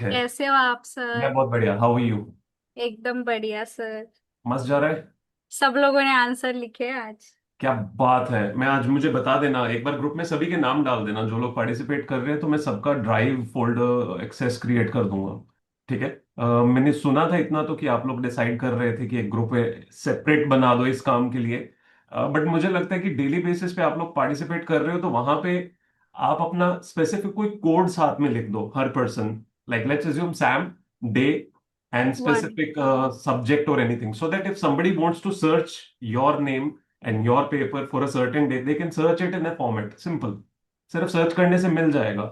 है। कैसे हो आप मैं सर? बहुत बढ़िया, हाउ आर यू? एकदम बढ़िया सर। मस्त जा रहा है। सब लोगों ने आंसर लिखे आज। क्या बात है। मैं आज, मुझे बता देना एक बार, ग्रुप में सभी के नाम डाल देना जो लोग पार्टिसिपेट कर रहे हैं, तो मैं सबका ड्राइव फोल्डर एक्सेस क्रिएट कर दूंगा। ठीक है। मैंने सुना था इतना तो कि आप लोग डिसाइड कर रहे थे कि एक ग्रुप सेपरेट बना दो इस काम के लिए। बट मुझे लगता है कि डेली बेसिस पे आप लोग पार्टिसिपेट कर रहे हो तो वहां पे आप अपना स्पेसिफिक कोई कोड साथ में लिख दो हर person. Like let's assume Sam, day and one. specific subject or anything, so that if somebody wants to search your name and your paper for a certain day, they can search it in a format simple। सिर्फ search करने से मिल जाएगा,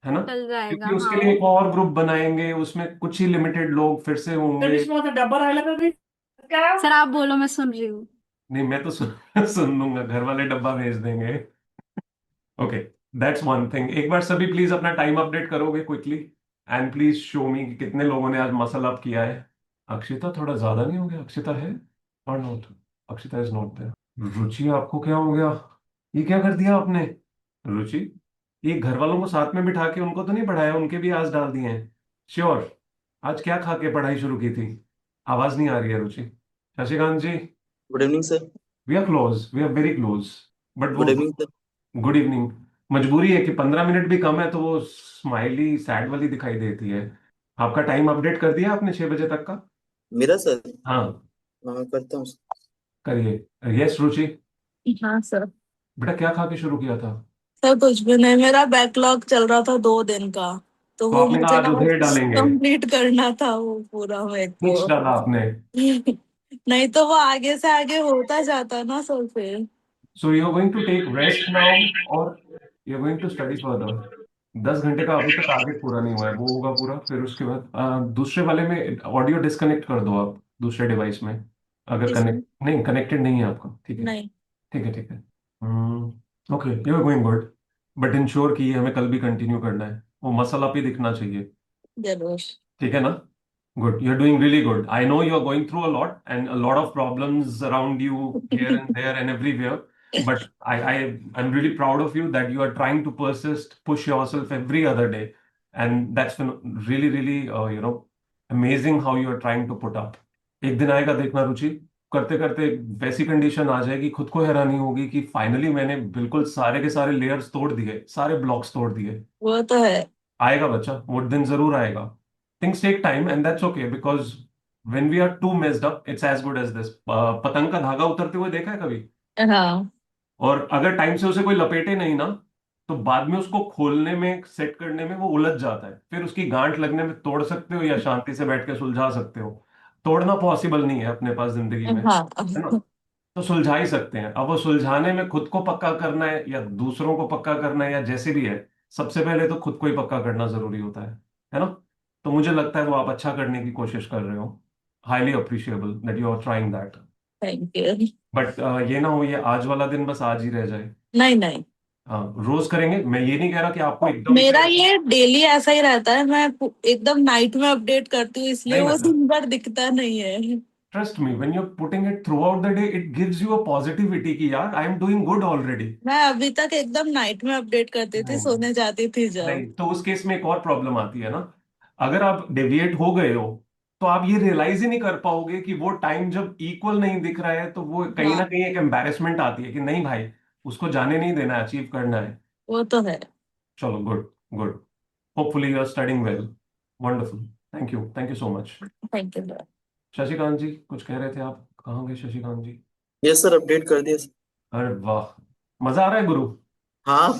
है ना? चल जाएगा, क्योंकि उसके हाँ। लिए एक और ग्रुप बनाएंगे, उसमें कुछ ही लिमिटेड लोग फिर से होंगे। सर आप बोलो, मैं सुन रही हूँ। नहीं, मैं तो सुन लूंगा, घर वाले डब्बा भेज देंगे। Okay, that's one thing. एक बार सभी प्लीज अपना टाइम अपडेट करोगे क्विकली, एंड प्लीज शो मी कि कितने लोगों ने आज मसल अप किया है। अक्षिता थोड़ा ज्यादा नहीं हो गया? अक्षिता है और not? Akshita is not there. Ruchi, आपको क्या हो गया? ये क्या कर दिया आपने? रुचि, ये घर वालों को साथ में बिठा के उनको तो नहीं पढ़ाया? उनके भी आज डाल दिए हैं? श्योर? आज क्या खा के पढ़ाई शुरू की थी? आवाज नहीं आ रही है Ruchi. Shashikant ji, good evening sir. We are close, we are very close. But वो, good evening sir. Good evening. मजबूरी है कि 15 मिनट भी कम है तो वो स्माइली सैड वाली दिखाई देती है। आपका टाइम अपडेट कर दिया आपने 6 बजे तक का? मेरा सर। हाँ, हाँ करता हूँ। करिए। यस रुचि, हाँ सर। बेटा क्या खा के शुरू किया था? सर कुछ भी नहीं, मेरा बैकलॉग चल रहा था 2 दिन का। तो तो वो आपने कहा मुझे आज उधेड़ आज डालेंगे? कंप्लीट करना था वो पूरा मेरे खींच को। डाला आपने? नहीं तो वो आगे से आगे होता जाता ना सर फिर। So you are going to take rest now, और you are going to study further. 10 घंटे का अभी तक टारगेट पूरा नहीं हुआ है, वो होगा पूरा। फिर उसके बाद दूसरे वाले में ऑडियो डिस्कनेक्ट कर दो आप, दूसरे डिवाइस में। अगर इसमें कनेक्ट नहीं, कनेक्टेड नहीं है आपका, ठीक है। नहीं। ठीक है, ठीक है। Okay, you are going good. But ensure कि ये हमें कल भी कंटिन्यू करना है, वो मसल अप ही दिखना चाहिए। जरूर। ठीक है ना? Good, you are doing really good. I know you are going through a lot and a lot of problems around you, here and there and everywhere. But I'm really proud of you that you are trying to persist, push yourself every other day, and that's really, really, amazing how you are trying to put up. एक दिन आएगा देखना रुचि, करते करते वैसी condition आ जाएगी, खुद को हैरानी होगी कि फाइनली मैंने बिल्कुल सारे के सारे लेयर्स तोड़ दिए, सारे ब्लॉक्स तोड़ दिए। वो तो है। आएगा बच्चा, वो दिन जरूर आएगा। Things take time and that's okay, because when we are too messed up it's as good as this. पतंग का धागा उतरते हुए देखा है कभी? हाँ। और अगर टाइम से उसे कोई लपेटे नहीं ना, तो बाद में उसको खोलने में, सेट करने में वो उलझ जाता है। फिर उसकी गांठ लगने में तोड़ सकते हो या शांति से बैठ के सुलझा सकते हो। तोड़ना पॉसिबल नहीं है अपने पास जिंदगी में, हाँ। है ना? तो सुलझा ही सकते हैं। अब वो सुलझाने में खुद को पक्का करना है या दूसरों को पक्का करना है या जैसे भी है, सबसे पहले तो खुद को ही पक्का करना जरूरी होता है ना? तो मुझे लगता है वो आप अच्छा करने की कोशिश कर रहे हो। Highly appreciable that you are trying that. Thank you. But ये ना हो ये आज वाला दिन बस आज ही रह जाए। नहीं नहीं। हाँ, रोज करेंगे। मैं ये नहीं कह रहा कि आपको एकदम मेरा से। ये डेली ऐसा ही रहता है, मैं एकदम नाइट में अपडेट करती हूँ इसलिए नहीं वो बेटा, दिन भर दिखता नहीं है। Trust me, when you are putting it throughout the day it gives you a positivity कि यार I am doing good already. मैं अभी तक एकदम नाइट में अपडेट करती थी, नहीं, सोने जाती थी जब। नहीं, तो उस केस में एक और प्रॉब्लम आती है ना। अगर आप डेविएट हो गए हो तो आप ये रियलाइज ही नहीं कर पाओगे कि वो टाइम जब इक्वल नहीं दिख रहा है, तो वो कहीं ना हाँ कहीं एक एम्बैरेसमेंट आती है कि नहीं भाई, उसको जाने नहीं देना, अचीव करना है। वो तो है। चलो, good, good. Hopefully you are studying well. Wonderful. Thank you so much. Thank you. Shashikant ji, कुछ कह रहे थे आप, कहाँ गए Shashikant ji? Yes sir, update कर दिया सर। अरे वाह, मजा आ रहा है गुरु, हाँ।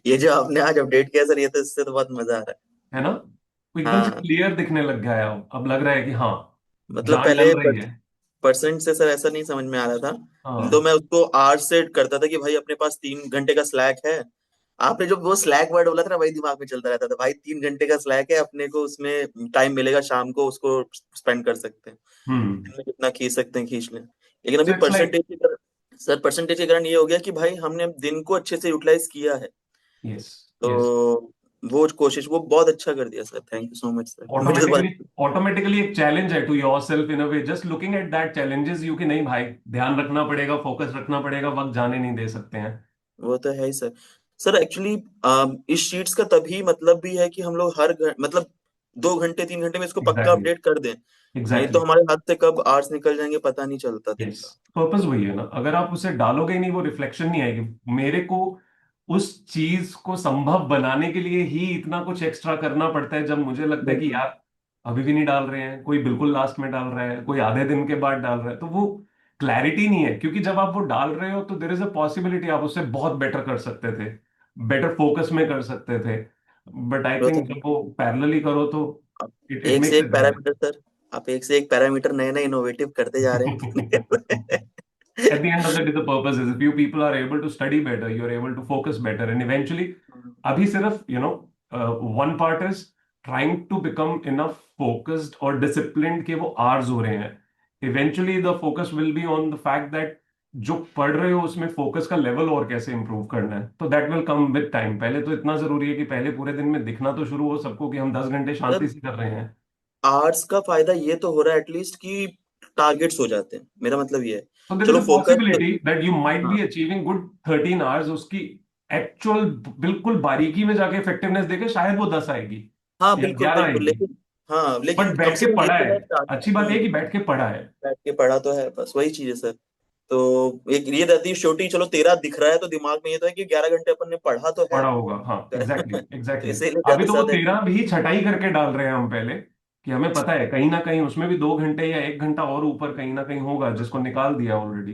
ये जो आपने आज अपडेट किया सर, ये तो इससे तो बहुत मजा आ रहा है ना? वो है। एकदम से हाँ क्लियर दिखने लग गया है। अब लग रहा है कि हाँ, मतलब जान पहले डल रही है। परसेंट से सर ऐसा नहीं समझ में आ रहा था। तो हाँ, मैं उसको आवर से करता था कि भाई अपने पास 3 घंटे का स्लैक है। आपने जो वो स्लैक वर्ड बोला था ना, वही दिमाग में चलता रहता था, भाई 3 घंटे का स्लैक है अपने को, उसमें टाइम मिलेगा शाम को, उसको स्पेंड कर सकते हैं। हम्म। दिन में कितना खींच सकते हैं खींच लें। लेकिन सो अभी इट्स लाइक, सर परसेंटेज के कारण ये हो गया कि भाई हमने दिन को अच्छे से यूटिलाइज किया है। Yes, yes. तो वो कोशिश वो बहुत अच्छा कर दिया sir, thank you so much sir. मुझे तो ऑटोमेटिकली, बहुत ऑटोमेटिकली एक चैलेंज है to your self in a way, just looking at that challenges you कि नहीं भाई, ध्यान रखना पड़ेगा, फोकस रखना पड़ेगा, वक्त जाने नहीं दे सकते हैं। वो तो है ही सर। सर एक्चुअली इस शीट्स का तभी मतलब भी है कि हम लोग हर मतलब 2 घंटे 3 घंटे में इसको पक्का एग्जैक्टली, अपडेट कर दें, नहीं तो एग्जैक्टली। हमारे हाथ से कब आवर्स निकल जाएंगे पता नहीं चलता दिन यस, का। पर्पस वही है ना, अगर आप उसे डालोगे ही नहीं वो रिफ्लेक्शन नहीं आएगी। मेरे को उस चीज को संभव बनाने के लिए ही इतना कुछ एक्स्ट्रा करना पड़ता है, जब मुझे लगता है कि बिल्कुल। यार अभी भी नहीं डाल रहे हैं, कोई बिल्कुल लास्ट में डाल रहा है, कोई आधे दिन के बाद डाल रहा है, तो वो क्लैरिटी नहीं है। क्योंकि जब आप वो डाल रहे हो तो देर इज अ पॉसिबिलिटी आप उससे बहुत बेटर कर सकते थे, बेटर फोकस में कर सकते थे। बट आई वो तो थिंक जब वो पैरेलली करो तो आप इट एक से मेक्स एक इट बेटर। पैरामीटर सर, आप एक से एक पैरामीटर नए नए इनोवेटिव करते जा रहे हैं। At the end of the day, the purpose is if you people are able to study better, you're able to focus better, and eventually, abhi sirf, one part is trying to become enough focused or disciplined कि वो hours हो रहे हैं. Eventually, the focus will be on the fact that जो पढ़ रहे हो उसमें फोकस का लेवल और कैसे इंप्रूव करना है, तो that will come with time. पहले तो इतना जरूरी है कि पहले पूरे दिन में दिखना तो शुरू हो सबको कि हम 10 घंटे सर शांति से कर रहे हैं। आर्ट्स का फायदा ये तो हो रहा है एटलीस्ट कि टारगेट्स हो जाते हैं, मेरा मतलब ये है। So there is चलो a focus. possibility that you might हाँ be achieving good 13 hours, उसकी एक्चुअल बिल्कुल बारीकी में जाके इफेक्टिवनेस देखे शायद वो 10 आएगी हाँ या बिल्कुल 11 बिल्कुल, आएगी। लेकिन हाँ लेकिन बट कम बैठ से के कम ये पढ़ा तो है, है स्टार्ट। अच्छी बात है कि बैठ के पढ़ा है। बैठ के पढ़ा तो है, बस वही चीज है सर। तो एक ये रहती है छोटी, चलो 13 दिख रहा है तो दिमाग में ये तो है कि 11 घंटे अपन ने पढ़ा तो है। पढ़ा होगा, हाँ एग्जैक्टली, तो एग्जैक्टली। इसीलिए अभी ज्यादा से तो वो ज्यादा 13 भी छटाई करके डाल रहे हैं हम पहले, कि हमें पता है कहीं ना कहीं उसमें भी 2 घंटे या 1 घंटा और ऊपर कहीं ना कहीं होगा जिसको निकाल दिया ऑलरेडी।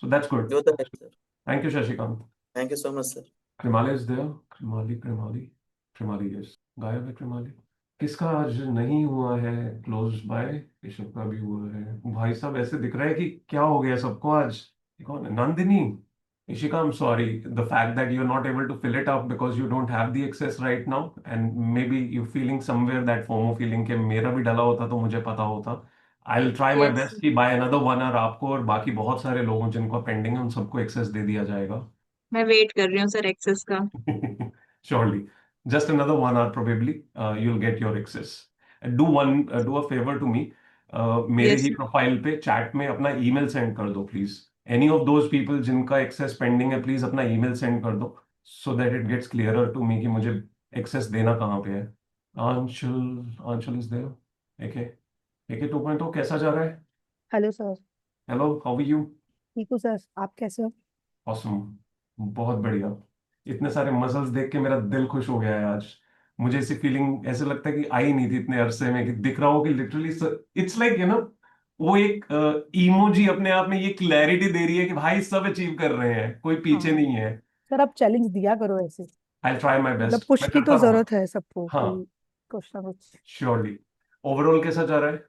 So that's good. जो तो है sir. Thank you Shashikant. Thank you so much sir. Krimali is there, Krimali, Krimali, Krimali, yes. गायब है कृमाली। किसका आज नहीं हुआ है क्लोज बाय? ऋषभ का भी हुआ है भाई साहब, ऐसे दिख रहा है कि क्या हो गया सबको आज। ये कौन है? Nandini. Ishika, I'm sorry. The fact that you're not able to fill it up because you don't have the access right now, and maybe you're feeling somewhere that FOMO feeling कि मेरा भी डला होता तो मुझे पता होता। I'll try my yes best कि by another 1 hour आपको और बाकी बहुत सारे लोगों जिनको पेंडिंग है उन सबको एक्सेस दे दिया जाएगा। मैं वेट कर रही हूँ सर एक्सेस का। Surely. Just another 1 hour probably, you'll get your access. Do a favor to me. मेरे यस ही प्रोफाइल पे चैट में अपना ईमेल सेंड कर दो please. Any of those people जिनका एक्सेस पेंडिंग है, प्लीज अपना ईमेल सेंड कर दो, so that it gets clearer to me कि मुझे एक्सेस देना कहाँ पे है। Anshul, Anshul is there. एके, एके 2.0 कैसा जा रहा है? Hello sir. Hello, how are you? ठीक हूँ सर, आप कैसे हो? ऑसम, बहुत बढ़िया। इतने सारे मसल्स देख के मेरा दिल खुश हो गया है आज। मुझे ऐसी फीलिंग ऐसे लगता है कि आई नहीं थी इतने अरसे में, कि दिख रहा हो कि लिटरली इट्स लाइक वो एक इमोजी अपने आप में ये क्लैरिटी दे रही है कि भाई सब अचीव कर रहे हैं, कोई पीछे हाँ नहीं है। सर, आप चैलेंज दिया करो ऐसे। आई ट्राई माई मतलब बेस्ट, पुश मैं की करता तो रहूंगा। जरूरत है सबको, हाँ, कोई कुछ ना कुछ। श्योरली। ओवरऑल कैसा जा रहा है?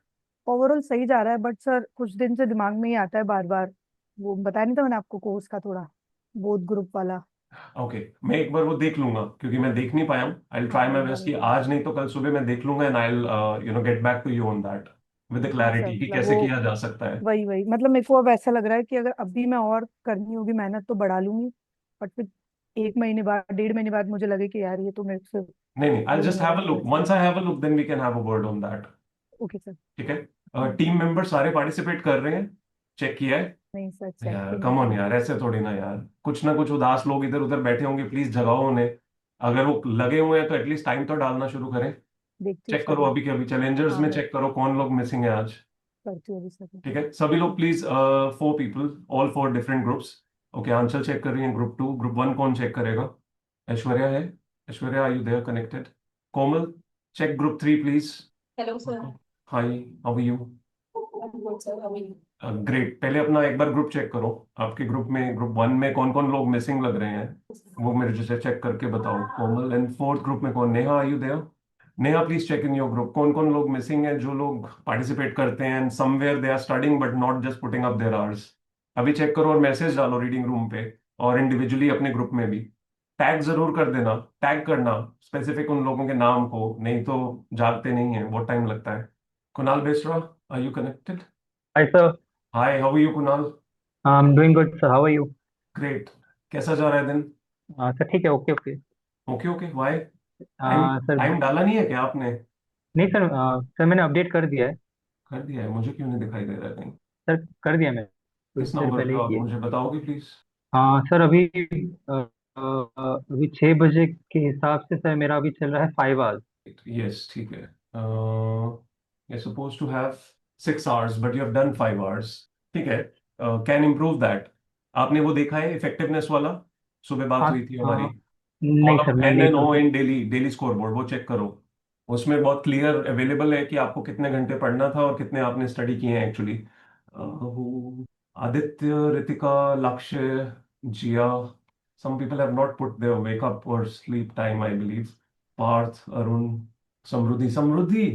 ओवरऑल सही जा रहा है, बट सर कुछ दिन से दिमाग में ही आता है बार बार। वो बताया नहीं था मैंने आपको, कोर्स का थोड़ा बोध ग्रुप वाला। ओके, मैं एक बार वो देख लूंगा क्योंकि मैं देख नहीं पाया हूँ। आई हाँ ट्राई माई वो बेस्ट वाला कि ही। आज नहीं तो कल सुबह मैं देख लूंगा, and I get back to you on that with हाँ सर, क्लैरिटी कि मतलब कैसे वो किया जा सकता है। वही वही, मतलब मेरे को अब ऐसा लग रहा है कि अगर अभी मैं और करनी होगी मेहनत तो बढ़ा लूंगी, बट फिर 1 महीने बाद 1.5 महीने बाद मुझे लगे कि यार ये तो मेरे से नहीं नहीं, आई हो नहीं जस्ट रहा हैव है, अ तो लुक, ऐसे। Once I have a look then we can have a word on that. Okay sir. ठीक है, टीम मेंबर सारे पार्टिसिपेट कर रहे हैं? चेक किया है? नहीं सर, चेक यार भी नहीं कम ऑन किया। यार, ऐसे थोड़ी ना यार, कुछ ना कुछ उदास लोग इधर उधर बैठे होंगे, प्लीज जगाओ उन्हें। अगर वो लगे हुए हैं तो एटलीस्ट टाइम तो डालना शुरू करें। देखती हूँ चेक सर करो मैं। अभी के अभी, चैलेंजर्स हाँ में मैं चेक करो कौन लोग मिसिंग है आज। करती हूँ अभी सर। ठीक है, सभी लोग please, 4 people, all 4 different groups. Okay, Anchal check कर रही है ग्रुप 2, ग्रुप 1 कौन चेक करेगा? ऐश्वर्या है? Aishwarya, are you there connected? Komal, check group 3 please. Hello sir. Hi, how are you? Good sir, अभी ग्रेट, पहले अपना एक बार ग्रुप चेक करो। आपके ग्रुप में, ग्रुप 1 में कौन कौन लोग मिसिंग लग रहे हैं, वो मेरे से चेक करके बताओ। कोमल, एंड 4th ग्रुप में कौन? Neha, are you there? Neha, please check in your group कौन कौन लोग मिसिंग हैं, जो लोग पार्टिसिपेट करते हैं and somewhere they are studying but not just putting up their hours. अभी चेक करो और मैसेज डालो रीडिंग रूम पे, और इंडिविजुअली अपने ग्रुप में भी टैग जरूर कर देना। टैग करना स्पेसिफिक उन लोगों के नाम को, नहीं तो जागते नहीं है, बहुत टाइम लगता है। Kunal Besra, are you connected? Hi sir, hi, how are you Kunal? I'm doing good sir. How are you? Great. कैसा जा रहा है दिन? सर ठीक है, okay okay. Okay okay, why? Time, sir time डाला नहीं है क्या आपने? नहीं सर, सर मैंने अपडेट कर दिया है। कर दिया है? मुझे क्यों नहीं दिखाई दे रहा है कहीं? सर कर दिया मैंने, कुछ किस देर नंबर पहले पे ही हो आप किया। मुझे बताओगे प्लीज? हाँ सर, अभी 6 बजे के हिसाब से सर मेरा अभी चल रहा है 5 आवर्स। यस, ठीक है। you're supposed to have 6 hours but you have done 5 hours. ठीक है, कैन इम्प्रूव दैट. आपने वो देखा है इफेक्टिवनेस वाला? सुबह बात हाँ हुई थी हमारी. नहीं सर, कॉलम मैं एन नहीं एन ओ सोच इन डेली डेली स्कोर बोर्ड, वो चेक करो. उसमें बहुत क्लियर अवेलेबल है कि आपको कितने घंटे पढ़ना था और कितने आपने स्टडी किए हैं एक्चुअली. आदित्य, रितिका, लक्ष्य, जिया, some people have not put their wake up or sleep time, I believe. Parth, Arun, Samriddhi. Samriddhi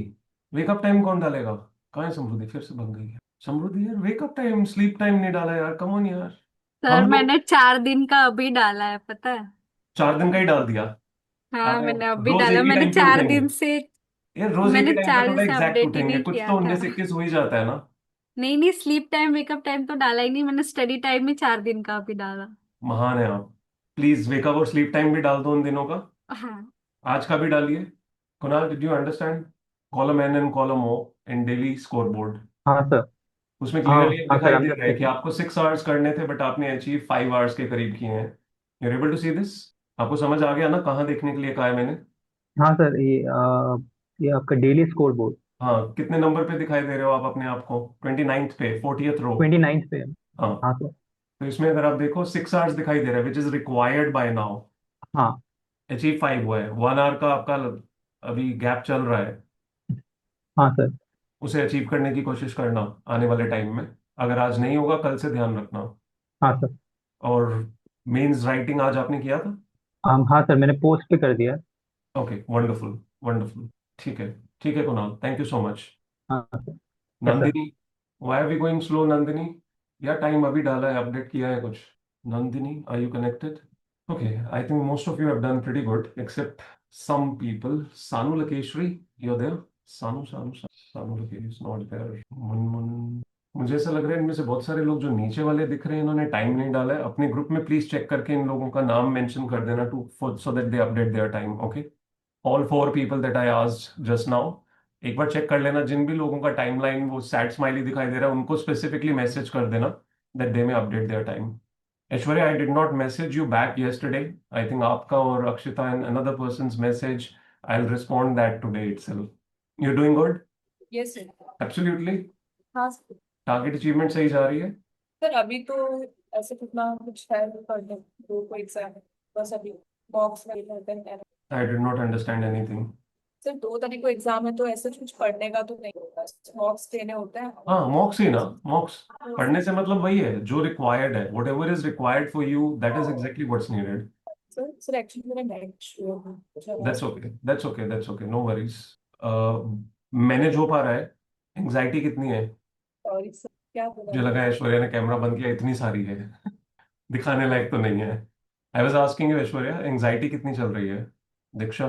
wake up time कौन डालेगा? कहाँ है समृद्धि? फिर से बन गई है समृद्धि यार. वेक अप टाइम, स्लीप टाइम नहीं डाला यार. कम ऑन यार. सर हम लोग मैंने 4 दिन का अभी डाला है, पता है? 4 दिन का ही डाल दिया. हाँ, अरे मैंने अभी रोज डाला। एक ही मैंने टाइम पे चार उठेंगे? दिन से यार रोज एक ही मैंने टाइम पे चार दिन थोड़ा से एग्जैक्ट अपडेट ही उठेंगे, नहीं कुछ किया तो था। 19 21 हो ही जाता है ना. नहीं नहीं, स्लीप टाइम वेकअप टाइम तो डाला ही नहीं मैंने। स्टडी टाइम में 4 दिन का अभी डाला। महान है आप. प्लीज वेकअप और स्लीप टाइम भी डाल दो उन दिनों का. हाँ आज का भी डालिए. Kunal, did you understand? Column N and column O in daily score board. हाँ सर. उसमें हाँ क्लियरली हाँ सर, दिखाई दे रहा है कि आपको 6 आवर्स करने थे बट आपने अचीव 5 आवर्स के करीब किए हैं. You able to see this? आपको समझ आ गया ना कहाँ देखने के लिए कहा है मैंने? हाँ सर, ये आपका डेली स्कोर बोर्ड हाँ, कितने नंबर पे दिखाई दे रहे हो आप अपने आप को? 29th पे, 40th रो. 29 पे है। हाँ, हाँ सर. तो इसमें अगर आप देखो 6 आवर्स दिखाई दे रहा है which is required by now. हाँ अचीव 5 हुआ है. 1 आवर का आपका अभी गैप चल रहा है. हाँ सर. उसे अचीव करने की कोशिश करना आने वाले टाइम में. अगर आज नहीं होगा कल से ध्यान रखना. हाँ सर. और मेंस राइटिंग आज आपने किया था? हाँ सर, मैंने पोस्ट पे कर दिया है. Okay, wonderful wonderful. ठीक है, ठीक है Kunal, thank you so much. हाँ sir. Yes sir. Nandini, why are we going slow Nandini? या टाइम अभी डाला है, अपडेट किया है कुछ? Nandini, are you connected? Okay, I think most of you have done pretty good except some people. Sanu Lakeshwari, you are there? Sanu Sanu Sanu Lakeshwari is not there. Munmun. मुझे ऐसा लग रहा है इनमें से बहुत सारे लोग जो नीचे वाले दिख रहे हैं इन्होंने टाइम नहीं डाला है. अपने ग्रुप में प्लीज चेक करके इन लोगों का नाम मेंशन कर देना to so that they update their time. Okay, all 4 people that I asked just now. एक बार चेक कर लेना जिन भी लोगों का टाइमलाइन वो सैड स्माइली दिखाई दे रहा है उनको स्पेसिफिकली मैसेज कर देना दैट दे में update their time. Aishwarya, I did not message you back yesterday. I think आपका और Akshita and another persons message, I will respond that today itself. You doing good? Yes sir. Absolutely. हाँ sir. Target achievement सही जा रही है? Sir अभी तो ऐसे कितना कुछ है पढ़ने दो को एग्जाम है, बस अभी बॉक्स में I did not understand anything. Sir 2 तारीख को एग्जाम है तो ऐसे कुछ पढ़ने का तो नहीं होता, बॉक्स देने होते हैं। हाँ, मॉक्स ही ना. मॉक्स पढ़ने से मतलब वही है जो रिक्वायर्ड है. Whatever is required for you that is exactly what's needed. Sir actually मेरा net sure that's okay, that's okay, that's okay, no worries. Manage हो पा रहा है. एंग्जाइटी कितनी है? सॉरी सर, क्या मुझे बोला? लगा ऐश्वर्या ने कैमरा बंद किया, इतनी सारी है. दिखाने लायक तो नहीं है. I was asking you Aishwarya, anxiety कितनी चल रही है? दीक्षा,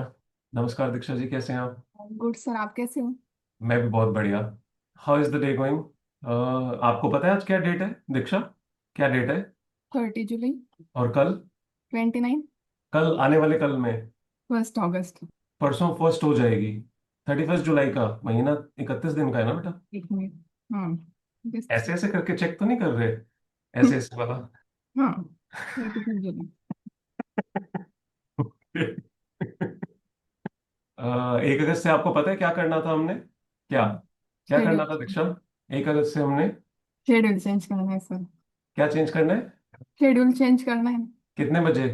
नमस्कार दीक्षा जी, कैसे हैं आप? गुड सर, आप कैसे हो? मैं भी बहुत बढ़िया. How is the day going? आपको पता है आज क्या डेट है दीक्षा? क्या डेट है? 30 जुलाई। और कल? 29। कल आने वाले कल में 1 अगस्त। परसों फर्स्ट हो जाएगी. 31 जुलाई का महीना 31 दिन का है ना बेटा? एक मिनट। हाँ ऐसे ऐसे करके चेक तो नहीं कर रहे? ऐसे ऐसे वाला. हाँ 31 जुलाई। अ, 1 अगस्त से आपको पता है क्या करना था हमने? क्या क्या करना था शेड्यूल दीक्षा? 1 अगस्त से हमने शेड्यूल चेंज करना है सर। क्या चेंज करना है? शेड्यूल चेंज करना है कितने बजे?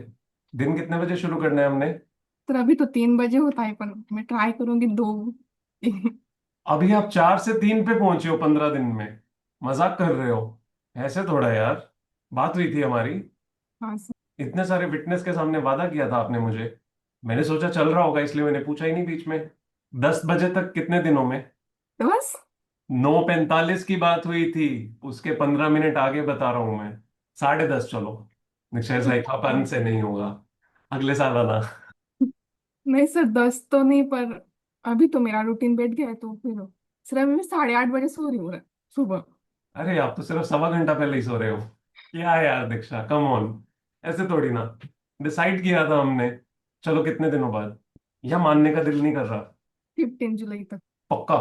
दिन कितने बजे शुरू करना है हमने? सर। अभी तो 3 बजे होता है पर मैं ट्राई करूंगी 2। अभी आप 4 से 3 पे पहुंचे हो 15 दिन में. मजाक कर रहे हो? ऐसे थोड़ा यार. बात हुई थी हमारी. हाँ सर। इतने सारे विटनेस के सामने वादा किया था आपने मुझे. मैंने सोचा चल रहा होगा इसलिए मैंने पूछा ही नहीं बीच में. 10 बजे तक कितने दिनों में? तो बस 9:45 की बात हुई थी. उसके 15 मिनट आगे बता रहा हूं मैं. 10:30 चलो. निश्चय से अपन से नहीं होगा. अगले साल आना. नहीं सर, 10 तो नहीं पर अभी तो मेरा रूटीन बैठ गया है तो फिर सर अभी मैं 8:30 बजे सो रही हूँ सुबह। अरे आप तो सिर्फ सवा घंटा पहले ही सो रहे हो. क्या है यार दीक्षा, कम ऑन. ऐसे थोड़ी ना. डिसाइड किया था हमने. चलो कितने दिनों बाद? या मानने का दिल नहीं कर रहा? 15 जुलाई तक। पक्का?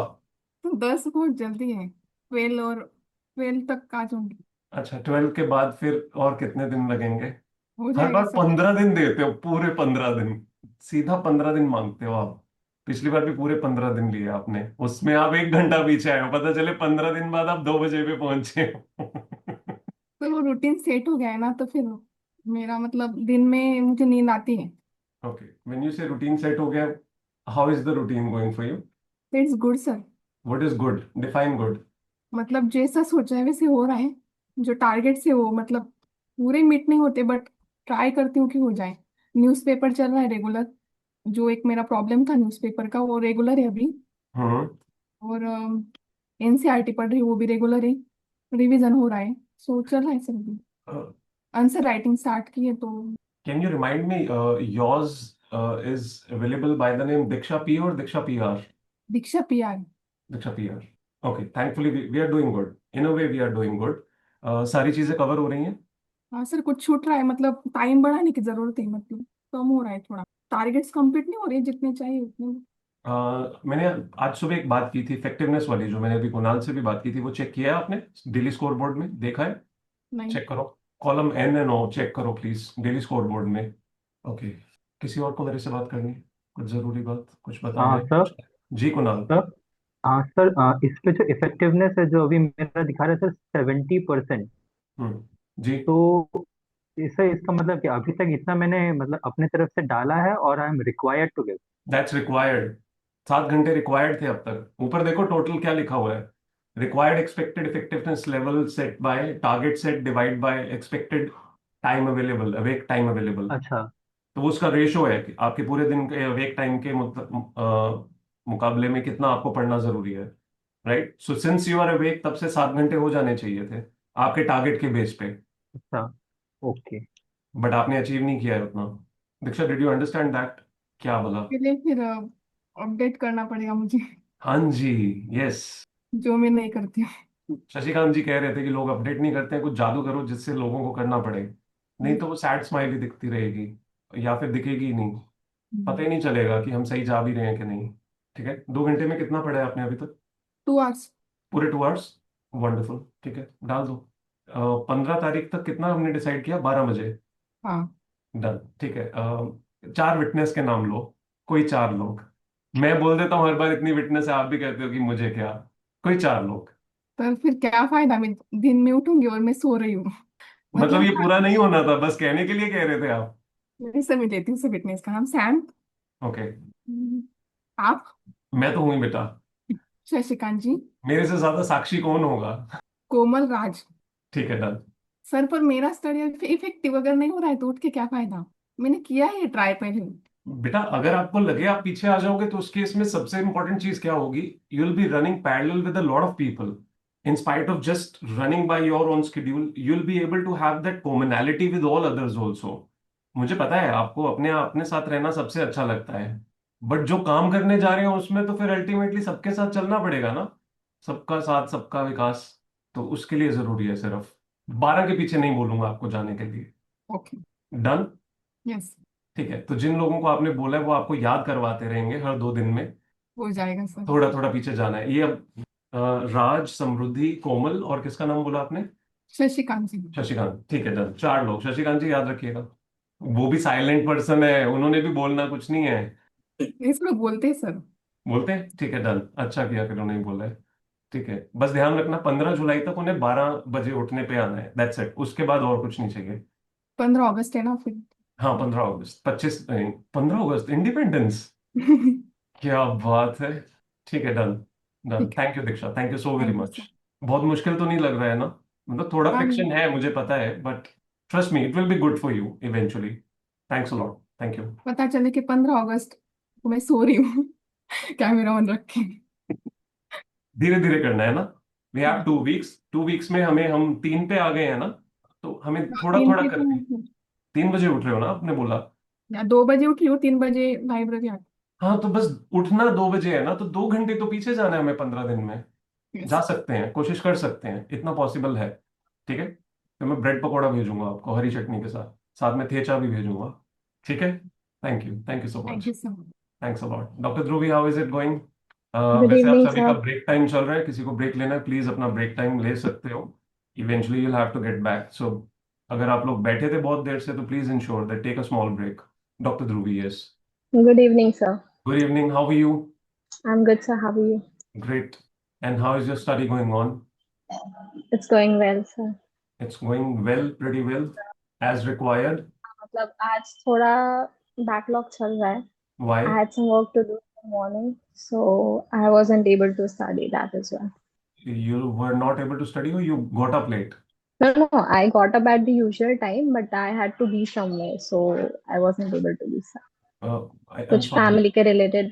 तो 10 बहुत जल्दी है। 12 तक आ जाऊंगी। अच्छा, 12 के बाद फिर और कितने दिन लगेंगे? हो हर जाएगा बार सर। 15 दिन देते हो, पूरे 15 दिन. सीधा 15 दिन मांगते हो आप. पिछली बार भी पूरे 15 दिन लिए आपने, उसमें आप 1 घंटा पीछे आए हो, पता चले 15 दिन बाद आप 2 बजे पे पहुंचे हो। फिर वो रूटीन सेट हो गया है ना, तो फिर मेरा मतलब दिन में मुझे नींद आती है। ओके, व्हेन यू से रूटीन सेट हो गया, how is the routine going for you? It's good sir. What is good? Define good. मतलब जैसा सोचा है वैसे हो रहा है। जो टारगेट से वो मतलब पूरे मीट नहीं होते, बट ट्राई करती हूँ कि हो जाए। न्यूज़पेपर चल रहा है रेगुलर। जो एक मेरा प्रॉब्लम था न्यूज़पेपर का, वो रेगुलर है अभी। हम्म। और एनसीईआरटी पढ़ रही हूँ, वो भी रेगुलर है। रिवीजन हो रहा है। सो चल रहा है सर अभी। आंसर राइटिंग स्टार्ट की है तो। Can you remind me, yours is available by the name Diksha P or Diksha PR? Diksha PR. Diksha PR. Okay, thankfully we are doing good. In a way we are doing good. सारी चीजें cover हो रही हैं? हाँ sir, कुछ छूट रहा है, मतलब टाइम बढ़ाने की जरूरत है, मतलब कम हो रहा है थोड़ा। टारगेट्स कंप्लीट नहीं हो रहे जितने चाहिए उतने। मैंने आज सुबह एक बात की थी इफेक्टिवनेस वाली, जो मैंने अभी कुणाल से भी बात की थी, वो चेक किया है आपने? डेली स्कोर बोर्ड में देखा है? नहीं। चेक करो, column N and O check करो प्लीज, डेली स्कोर बोर्ड में। ओके, किसी और को मेरे से बात करनी है? कुछ जरूरी बात, कुछ बताना हाँ है? सर। जी कुणाल। सर, हाँ सर, इस पे जो इफेक्टिवनेस है जो अभी मेरा दिखा रहा है सर 70%। जी। तो इससे इसका मतलब कि अभी तक इतना मैंने मतलब अपने तरफ से डाला है और I am required to give. That's required. 7 घंटे रिक्वायर्ड थे अब तक। ऊपर देखो टोटल क्या लिखा हुआ है, required expected effectiveness level set by target set divide by expected time available, awake time available. अच्छा। तो वो उसका रेशो है कि आपके पूरे दिन के अवेक टाइम के मुकाबले में कितना आपको पढ़ना जरूरी है। Right, so since you are awake तब से 7 घंटे हो जाने चाहिए थे आपके टारगेट के बेस पे, अच्छा। ओके। बट आपने अचीव नहीं किया है उतना। दीक्षा, डिड यू अंडरस्टैंड दैट? क्या बोला? के लिए फिर अपडेट करना पड़ेगा मुझे। हाँ जी, यस। जो मैं नहीं करती हूँ। शशिकांत जी कह रहे थे कि लोग अपडेट नहीं करते हैं, कुछ जादू करो जिससे लोगों को करना पड़े, नहीं तो वो सैड स्माइली दिखती रहेगी, या फिर दिखेगी ही नहीं, पता ही नहीं चलेगा कि हम सही जा भी रहे हैं कि नहीं। ठीक है, 2 घंटे में कितना पढ़ा है आपने अभी तक? 2 आवर्स। पूरे 2 आवर्स? वंडरफुल, ठीक है, डाल दो। 15 तारीख तक कितना हमने डिसाइड किया? 12 बजे। हाँ। डन, ठीक है। 4 विटनेस के नाम लो, कोई 4 लोग। मैं बोल देता हूँ हर बार इतनी विटनेस है, आप भी कहते हो कि मुझे क्या। कोई 4 लोग। पर फिर क्या फायदा, मैं दिन में उठूंगी और मैं सो रही हूँ। मतलब मतलब ये पूरा नहीं होना था, बस कहने के लिए कह रहे थे आप? मैं समय लेती हूँ फिटनेस का नाम सैम। ओके। आप? मैं तो हूं ही बेटा, शशिकांत जी। मेरे से ज्यादा साक्षी कौन होगा? कोमल राज। ठीक है, डन। सर पर मेरा स्टडी इफेक्टिव अगर नहीं हो रहा है तो उठ के क्या फायदा। मैंने किया है ट्राई पहले। बेटा अगर आपको लगे आप पीछे आ जाओगे तो उस केस में सबसे इंपॉर्टेंट चीज क्या होगी? You will be running parallel with a lot of people. In spite of just running by your own schedule, you will be able to have that commonality with all others also. मुझे पता है आपको अपने अपने साथ रहना सबसे अच्छा लगता है, बट जो काम करने जा रहे हो उसमें तो फिर अल्टीमेटली सबके साथ चलना पड़ेगा ना। सबका साथ सबका विकास, तो उसके लिए जरूरी है। सिर्फ 12 के पीछे नहीं बोलूंगा आपको जाने के लिए। ओके। डन। यस। ठीक है, तो जिन लोगों को आपने बोला है वो आपको याद करवाते रहेंगे हर 2 दिन में। हो जाएगा सर। थोड़ा थोड़ा पीछे जाना है ये अब। अ, राज, समृद्धि, कोमल और किसका नाम बोला आपने? शशिकांत जी। शशिकांत, ठीक है, डन। 4 लोग। शशिकांत जी याद रखिएगा, वो भी साइलेंट पर्सन है, उन्होंने भी बोलना कुछ नहीं है। इस लोग बोलते हैं सर। बोलते हैं, ठीक है, डन। अच्छा किया कि उन्होंने बोला है। ठीक है, बस ध्यान रखना 15 जुलाई तक उन्हें 12 बजे उठने पे आना है, दैट्स इट। उसके बाद और कुछ नहीं चाहिए। 15 अगस्त है ना फिर। हाँ, 15 अगस्त, 25 नहीं, 15 अगस्त इंडिपेंडेंस। क्या बात है। ठीक है, डन। डन, ठीक है। Thank you Diksha, thank you so very thank you much. Sir. बहुत मुश्किल तो नहीं लग रहा है ना? मतलब थोड़ा हाँ। फ्रिक्शन है मुझे पता है, but trust me it will be good for you eventually. Thanks a lot, thank you. पता चले कि 15 अगस्त को मैं सो रही हूँ। क्या मेरा मन रखे। धीरे धीरे करना है ना। वी हैव हाँ। 2 वीक्स, 2 वीक्स में हमें, हम 3 पे आ गए हैं ना, तो हमें थोड़ा तीन थोड़ा पे करके। तो 3 बजे उठ रहे हो ना आपने बोला? या 2 बजे उठी हूँ, 3 बजे लाइब्रेरी आ। हाँ, तो बस उठना 2 बजे है ना, तो 2 घंटे तो पीछे जाना है हमें 15 दिन में। यस। जा सकते हैं, कोशिश कर सकते हैं, इतना पॉसिबल है। ठीक है, तो मैं ब्रेड पकौड़ा भेजूंगा आपको हरी चटनी के साथ, साथ में थेचा भी भेजूंगा। ठीक है, thank you so thank much. You sir. Thanks a lot. Doctor Dhubri, how is it going? Good वैसे आप इवनिंग सभी का सर। ब्रेक टाइम चल रहा है, किसी को ब्रेक लेना है प्लीज अपना ब्रेक टाइम ले सकते हो। Eventually you'll have to get back, so अगर आप लोग बैठे थे बहुत देर से तो please ensure that take a small break. Doctor Dhruvi, yes. Good evening sir. Good evening. How are you? I'm good, sir. How are you? Great. And how is your study going on? It's going well, sir. It's going well, pretty well, as required. मतलब आज थोड़ा backlog चल रहा है. I Why? had some work to do in the morning, so I wasn't able to study that as well. You were not able to study or you got up late? No, I got up at the usual time, but I had to be somewhere, so I wasn't able to be, sir. I'm कुछ sorry. family के related.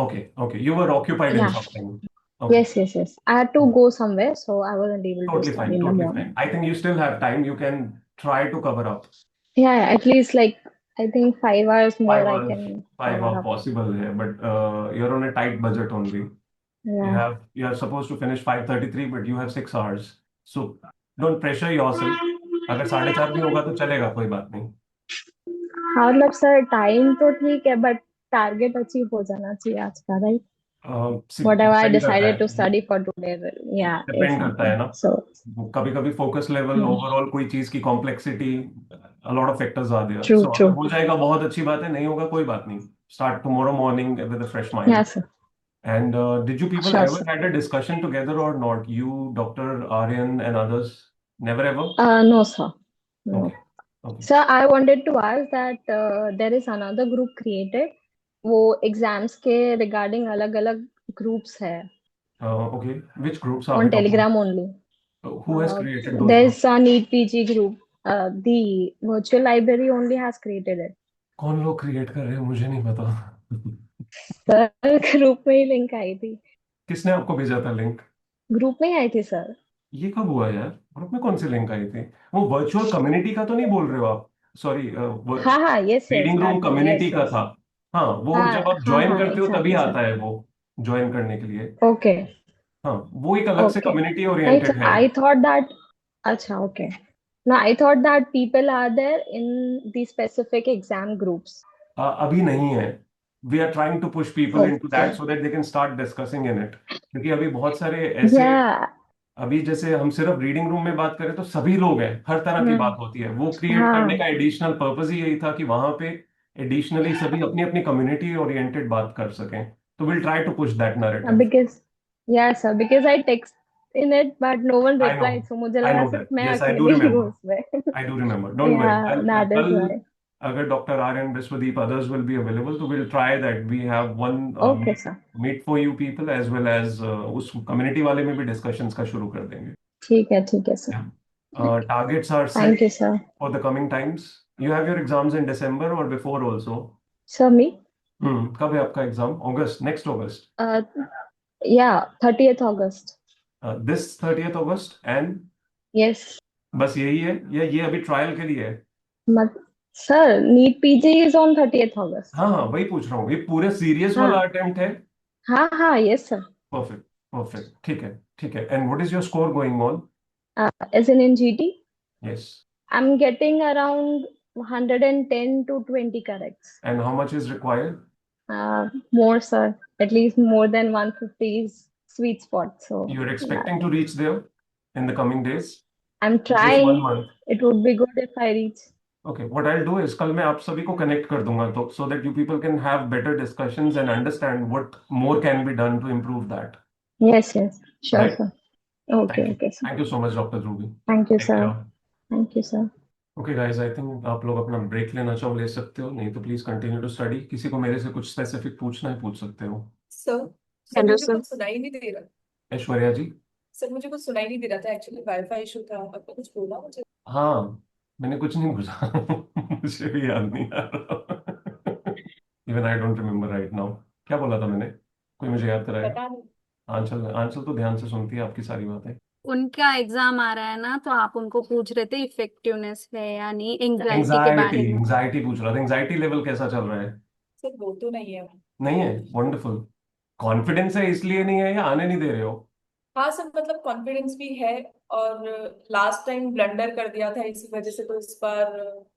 Okay. You were occupied in Yeah. something. Okay. Yes. I had to go somewhere, so I wasn't able to Totally study fine. in the Totally morning. fine. I think you still have time. You can try to cover up. Yeah, at least like I think 5 hours more 5 I hours, can 5 cover hours up. possible here, but you're on a tight budget only. Yeah. You are supposed to finish 5:33, but you have 6 hours. So don't pressure yourself. अगर 4:30 भी होगा तो चलेगा, कोई बात नहीं. हाँ मतलब सर टाइम तो ठीक है बट टारगेट अचीव हो जाना चाहिए आज का राइट whatever I डिपेंड करता decided to है. study for today yeah depend करता exactly है ना. so कभी कभी फोकस लेवल, ओवरऑल कोई चीज की complexity, a lot of factors are there. true so अगर true हो जाएगा बहुत अच्छी बात है, नहीं होगा कोई बात नहीं. Start tomorrow morning with a fresh mind. yeah sir And did you people sure ever sir had a discussion together or not? You, Dr. Aryan, and others? Never ever? no sir no Okay. Okay. sir I wanted to ask that there is another group created वो exams के regarding अलग अलग groups है Okay. Which groups are we on talking telegram only about? Who has created those there's groups? a NEET PG group the virtual library only has created it कौन लोग create कर रहे हैं, मुझे नहीं पता. सर ग्रुप में ही लिंक आई थी किसने आपको भेजा था लिंक? ग्रुप में ही आई थी सर ये कब हुआ यार? ग्रुप में कौन सी लिंक आई थी? वो वर्चुअल कम्युनिटी का तो नहीं बोल रहे हो आप? सॉरी, हाँ yes reading room that one community yes का यस था. हाँ, वो जब आप ज्वाइन हाँ करते हो तभी एग्जैक्टली आता सर है वो, ज्वाइन करने के लिए. ओके हाँ, वो एक अलग से okay community right oriented sir है. आई थॉट दैट अच्छा okay no I thought that people are there in the specific exam groups अभी नहीं है. We are trying to push people into okay that so that they can start discussing in it. क्योंकि अभी बहुत सारे ऐसे, या अभी जैसे हम सिर्फ रीडिंग रूम में बात करें तो सभी लोग हैं, हर तरह की बात होती है. वो क्रिएट करने हाँ का एडिशनल पर्पस ही यही था कि वहां पे एडिशनली सभी अपनी अपनी कम्युनिटी ओरिएंटेड बात कर सकें. तो will try to push that narrative. Because या sir because I text in it but no one I know replied so मुझे आई लगा नो सिर्फ दैट. मैं यस, आई डू अकेली ही हूँ रिमेम्बर. उसमें I do remember. Don't worry. या that is कल व्हाई अगर doctor Aryan, Vishwadeep, others will be available, तो we'll try that. We have one okay sir meet for you people as well as उस community वाले में भी discussions का शुरू कर देंगे. ठीक है sir Yeah. Targets are set thank you sir for the coming times. You have your exams in December or before also? Sir मी कब है आपका एग्जाम? August, next August. या 30th August This 30th August and yes बस यही है या ये अभी ट्रायल के लिए है? मत sir NEET PG is on 30th August हाँ, वही पूछ रहा हूँ. ये पूरे सीरियस हाँ वाला अटेम्प्ट है? हाँ यस सर परफेक्ट. ठीक है. And what is your score going on? as in GT yes. I'm getting around 110 to 20 corrects and how much is required? more sir at least more than 150 is sweet spot so you are yeah, expecting to reach there in the coming days? I'm this trying one month. it would be good if I reach okay, what I will do is कल मैं आप सभी को connect कर दूंगा, तो so that you people can have better discussions and understand what more can be done to improve that. yes sure right. sir okay thank okay sir you so much doctor Dhruvi. thank you take sir care. thank you sir okay guys, I think आप लोग अपना break लेना चाहो ले सकते हो, नहीं तो प्लीज कंटिन्यू टू स्टडी. किसी को मेरे से कुछ स्पेसिफिक पूछना है पूछ सकते हो. सर सर हेलो मुझे सर कुछ सुनाई नहीं दे रहा. ऐश्वर्या जी. सर मुझे कुछ सुनाई नहीं दे रहा था एक्चुअली वाईफाई इशू था. आपने कुछ बोला मुझे? हाँ, मैंने कुछ नहीं पूछा. मुझे भी याद नहीं आ रहा. Even I don't remember right now. क्या बोला था मैंने? कोई मुझे याद कराएगा? पता नहीं. आंचल आंचल तो ध्यान से सुनती है आपकी सारी बातें. उनका एग्जाम आ रहा है ना तो आप उनको पूछ रहे थे इफेक्टिवनेस है या नहीं एंजाइटी के एंजाइटी बारे में एंजाइटी पूछ रहा था. एंजाइटी लेवल कैसा चल रहा है? सर वो तो नहीं है. नहीं है? वंडरफुल. कॉन्फिडेंस है इसलिए नहीं है या आने नहीं दे रहे हो? हाँ सर मतलब कॉन्फिडेंस भी है और लास्ट टाइम ब्लंडर कर दिया था इसी वजह से तो इस बार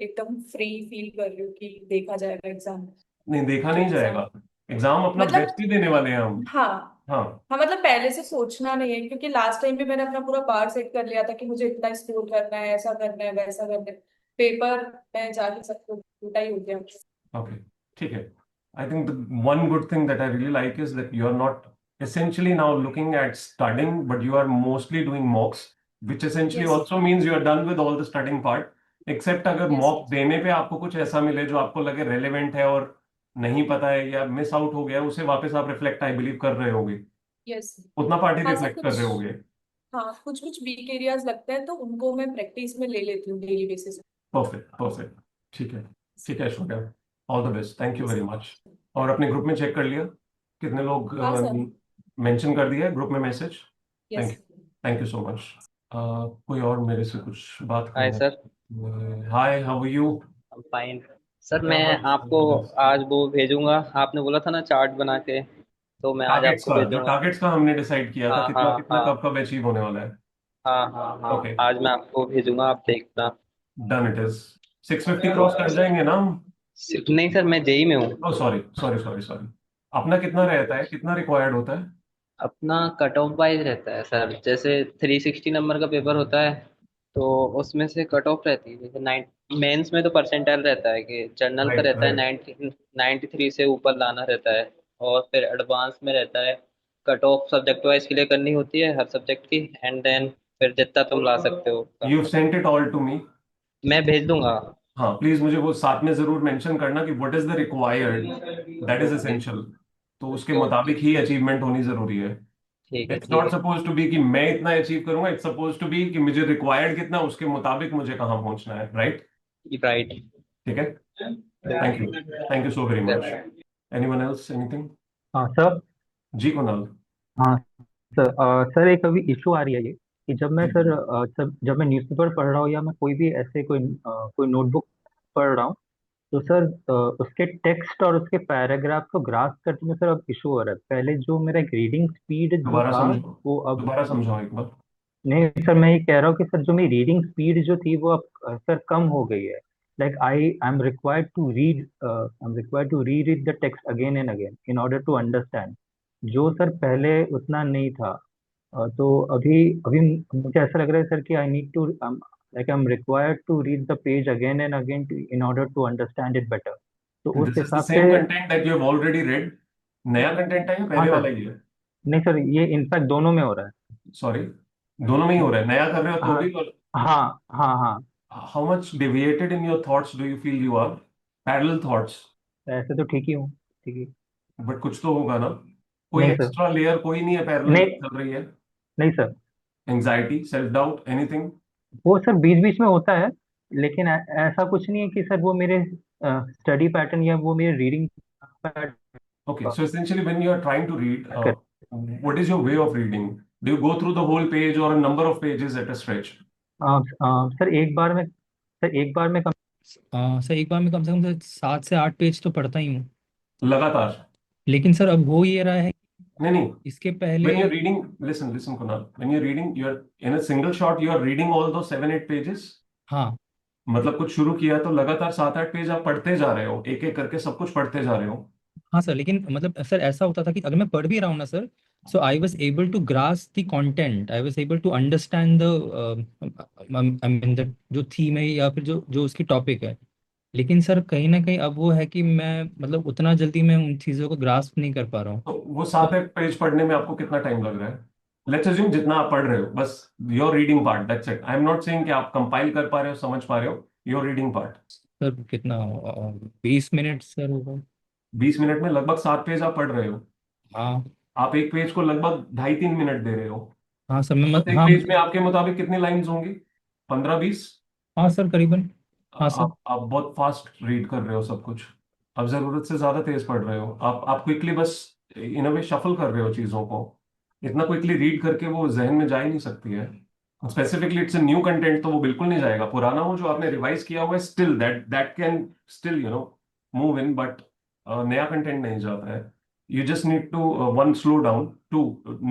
एकदम फ्री फील कर रही हूँ कि देखा जाएगा एग्जाम. नहीं, देखा तो नहीं एग्जाम जाएगा. एग्जाम अपना मतलब बेस्ट ही देने वाले हैं हम. हाँ हाँ. हाँ मतलब पहले से सोचना नहीं है क्योंकि लास्ट टाइम भी मैंने अपना पूरा पार सेट कर लिया था कि मुझे इतना स्कोर करना है, ऐसा करना है, वैसा करना है. पेपर में जाके सब कुछ उल्टा ही हो गया. ओके, ठीक है. I think the one good thing that I really like is that you're not essentially now looking at studying, but you are mostly doing mocks, which essentially Yes. also means you are done with all the studying part, except अगर Yes. Mock देने पे आपको कुछ ऐसा मिले जो आपको लगे रेलेवेंट है और नहीं पता है या मिस आउट हो गया है, उसे वापस आप रिफ्लेक्ट आई बिलीव कर रहे होगे, यस। उतना पार्ट ही हाँ सर, रिफ्लेक्ट कर रहे होगे। कुछ कुछ वीक एरियाज लगता है तो उनको मैं प्रैक्टिस में ले लेती हूँ डेली बेसिस। परफेक्ट परफेक्ट, ठीक है Shweta, all the best, thank you very much. और अपने ग्रुप में चेक कर लिया कितने लोग हाँ सर। मेंशन कर दिया है ग्रुप में message? Yes. Thank you so much. कोई और मेरे से कुछ बात हाय करना? Sir. Hi, how are you? Fine sir. मैं आपको आज वो भेजूंगा, आपने बोला था ना चार्ट बना के, तो मैं आज टारगेट्स आपको का, जो भेजूंगा। टारगेट्स का हमने डिसाइड किया था, हाँ कितना हाँ कितना हाँ कब कब अचीव होने वाला है। हाँ ओके, आज मैं आपको भेजूंगा, आप देखना। Done it is. 650 क्रॉस कर जाएंगे ना हम? नहीं सर, मैं जेई में हूँ। Oh sorry sorry sorry sorry. अपना कितना रहता है, कितना रिक्वायर्ड होता है? अपना कट ऑफ वाइज रहता है सर, जैसे 360 नंबर का पेपर होता है तो उसमें से कट ऑफ रहती है। जैसे 9 मेंस में तो परसेंटाइल रहता है कि जनरल का राइट रहता है राइट। 93 से ऊपर लाना रहता है, और फिर एडवांस में रहता है cut off subject wise clear करनी होती है हर सब्जेक्ट की, एंड देन फिर जितना तुम ला सकते हो उसका। You sent it all to me. मैं भेज दूंगा। हाँ प्लीज, मुझे वो साथ में जरूर मेंशन करना कि what is the required, that is essential. तो उसके मुताबिक ही अचीवमेंट होनी जरूरी है। ठीक है इट्स ठीक नॉट सपोज टू बी कि मैं इतना अचीव करूंगा, इट्स सपोज टू बी कि मुझे रिक्वायर्ड कितना, उसके मुताबिक मुझे कहाँ पहुंचना है, राइट? है राइट। ठीक है, thank you so very much. Anyone else, anything? हाँ सर। जी कुणाल। हाँ सर। सर एक अभी इशू आ रही है ये कि जब मैं जी। सर जब मैं न्यूज़पेपर पढ़ रहा हूँ या मैं कोई भी ऐसे कोई नोटबुक पढ़ रहा हूँ, तो सर उसके टेक्स्ट और उसके पैराग्राफ को ग्रास्प करने में सर अब इशू हो रहा है। पहले जो मेरा एक रीडिंग स्पीड जो दोबारा था समझो, वो अब दोबारा समझाओ एक बार। नहीं सर, मैं ये कह रहा हूँ कि सर जो मेरी रीडिंग स्पीड जो थी वो अब सर कम हो गई है। Like I am required to read I am required to read it the text again and again in order to understand, जो सर पहले उतना नहीं था। तो अभी अभी मुझे ऐसा लग रहा है सर कि I need to like I am required to read the page again and again in order to understand it better. तो उस दिस इज द हिसाब से same content that you have already read? नया content है या हाँ पहले sir. वाला ही है? नहीं सर, ये इनफैक्ट दोनों में हो रहा है। सॉरी, दोनों में ही हो रहा है, नया कर रहे हो तो हाँ भी? और हाँ हाँ हाँ। How much deviated in your thoughts do you feel you are? Parallel thoughts? ऐसे तो ठीक ही हूँ, ठीक ही। बट कुछ तो होगा ना, कोई नहीं सर। एक्स्ट्रा लेयर कोई नहीं है पैरेलल नहीं चल रही है? नहीं sir, anxiety, self doubt, anything? वो सर बीच बीच में होता है, लेकिन ऐसा कुछ नहीं है कि सर वो मेरे स्टडी पैटर्न या वो मेरे reading pattern Okay, so essentially when you are trying to read, कर। what is your way of reading? Do you go through the whole page or a number of pages at a stretch? Sir एक बार में कम sir एक बार में कम से कम sir 7 से 8 page तो पढ़ता ही हूँ। लगातार? लेकिन सर अब हो ये रहा है, नहीं नहीं, इसके पहले when you're reading, listen Kunal, when you're reading, you're in a single shot, you are reading all those 7-8 pages? हाँ मतलब कुछ शुरू किया तो लगातार 7-8 पेज आप पढ़ते जा रहे हो, एक एक करके सब कुछ पढ़ते जा रहे हो? हाँ सर, लेकिन मतलब सर ऐसा होता था कि अगर मैं पढ़ भी रहा हूँ ना sir, so I was able to grasp the content, I was able to understand the I mean the जो थीम है या फिर जो जो उसकी टॉपिक है। लेकिन सर कहीं ना कहीं अब वो है कि मैं मतलब उतना जल्दी मैं उन चीज़ों को ग्रास्प नहीं कर पा रहा हूँ। तो वो 7-8 पेज पढ़ने में आपको कितना टाइम लग रहा है? लेट्स अज्यूम जितना आप पढ़ रहे हो, बस your reading part, that's it. I am not saying कि आप कंपाइल कर पा रहे हो, समझ पा रहे हो, योर रीडिंग पार्ट। सर कितना 20 मिनट सर होगा। 20 मिनट में लगभग 7 पेज आप पढ़ रहे हो? हाँ आप एक पेज को लगभग 2.5-3 मिनट दे रहे हो। हाँ सर, मैं एक हाँ पेज में आपके मुताबिक कितनी लाइंस होंगी? 15-20? हाँ सर करीबन। हाँ सर। आप बहुत फास्ट रीड कर रहे हो सब कुछ, आप जरूरत से ज्यादा तेज पढ़ रहे हो, आप क्विकली बस इन अ वे शफल कर रहे हो चीजों को। इतना क्विकली रीड करके वो जहन में जा ही नहीं सकती है। Specifically it's a new content तो वो बिल्कुल नहीं जाएगा। पुराना हो जो आपने रिवाइज किया हुआ है, still that that can still move in, but नया कंटेंट नहीं जाता है। You just need to one slow down, two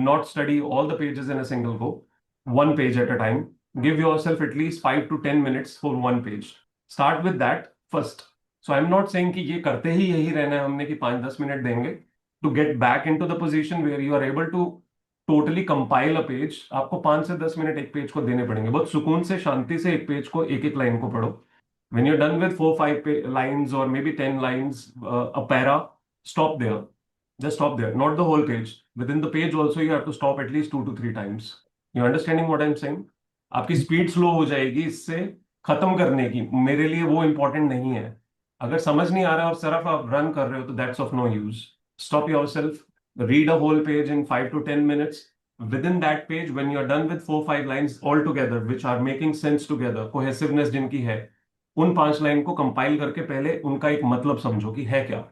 not study all the pages in a single go, one page at a time. Give yourself at least 5 to 10 minutes for one page. Start with that first. So I'm not saying कि ये करते ही यही रहना है हमने कि 5-10 minute देंगे। To get back into the position where you are able to totally compile a page, आपको 5 से 10 मिनट एक पेज को देने पड़ेंगे। बहुत सुकून से, शांति से एक पेज को, एक एक लाइन को पढ़ो। When you're done with 4-5 lines or maybe 10 lines, a para, stop there. Just stop there. Not the whole page. Within the page also you have to stop at least 2 to 3 times. You understanding what I'm saying? आपकी speed slow हो जाएगी इससे खत्म करने की. मेरे लिए वो इंपॉर्टेंट नहीं है. अगर समझ नहीं आ रहा और सिर्फ आप रन कर रहे हो तो that's of no use. Stop yourself, read a whole page in 5 to 10 minutes. Within that page, when you're done with 4-5 lines all together, which are making sense together, cohesiveness जिनकी है, उन 5 लाइन को compile करके पहले उनका एक मतलब समझो कि है क्या.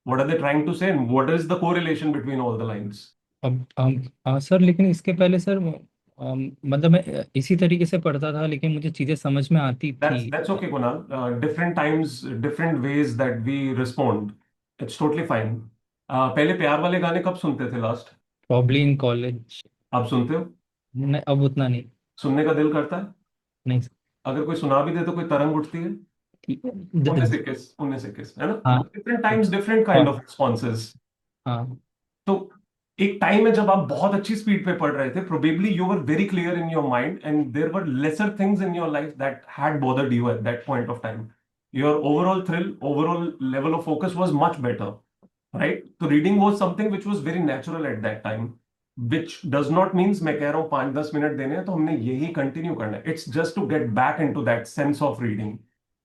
What are they trying to say and what is the correlation between all the lines? अब सर लेकिन इसके पहले सर मतलब मैं इसी तरीके से पढ़ता था लेकिन मुझे चीजें समझ में आती थी. That's okay, Kunal. Different times, different ways that we respond. It's totally fine. पहले प्यार वाले गाने कब सुनते थे लास्ट? Probably in college. अब सुनते हो? नहीं, अब उतना नहीं. सुनने का दिल करता है? नहीं सर. अगर कोई सुना भी दे तो कोई तरंग उठती है? ठीक है. 19 है ना? हाँ Different times, different हाँ kind of responses. हाँ. तो एक टाइम है जब आप बहुत अच्छी स्पीड पे पढ़ रहे थे, probably you were very clear in your mind and there were lesser things in your life that had bothered you at that point of time. Your overall thrill, overall level of focus was much better, right? So reading was something which was very natural at that time, which does not means मैं कह रहा हूँ 5-10 minute देने हैं तो हमने यही continue करना है. It's just to get back into that sense of reading,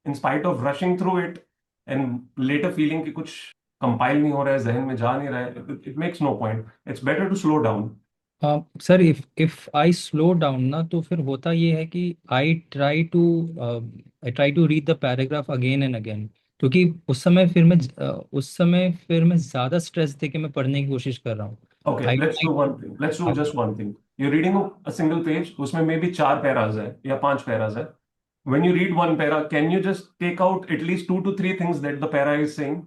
in spite of rushing through it and later feeling कि कुछ कंपाइल नहीं हो रहा है, जहन में जा नहीं रहा है. It makes no point. It's better to slow down. Sir if I slow down ना तो फिर होता ये है कि I try to read the paragraph again and again, क्योंकि उस समय फिर मैं ज्यादा स्ट्रेस दे के मैं पढ़ने की कोशिश कर रहा हूँ. Okay, I let's do one thing. Let's do just one thing. You're reading a single page, उसमें maybe 4 पैराज है या 5 पैराज है. When you read one para, can you just take out at least 2 to 3 things that the para is saying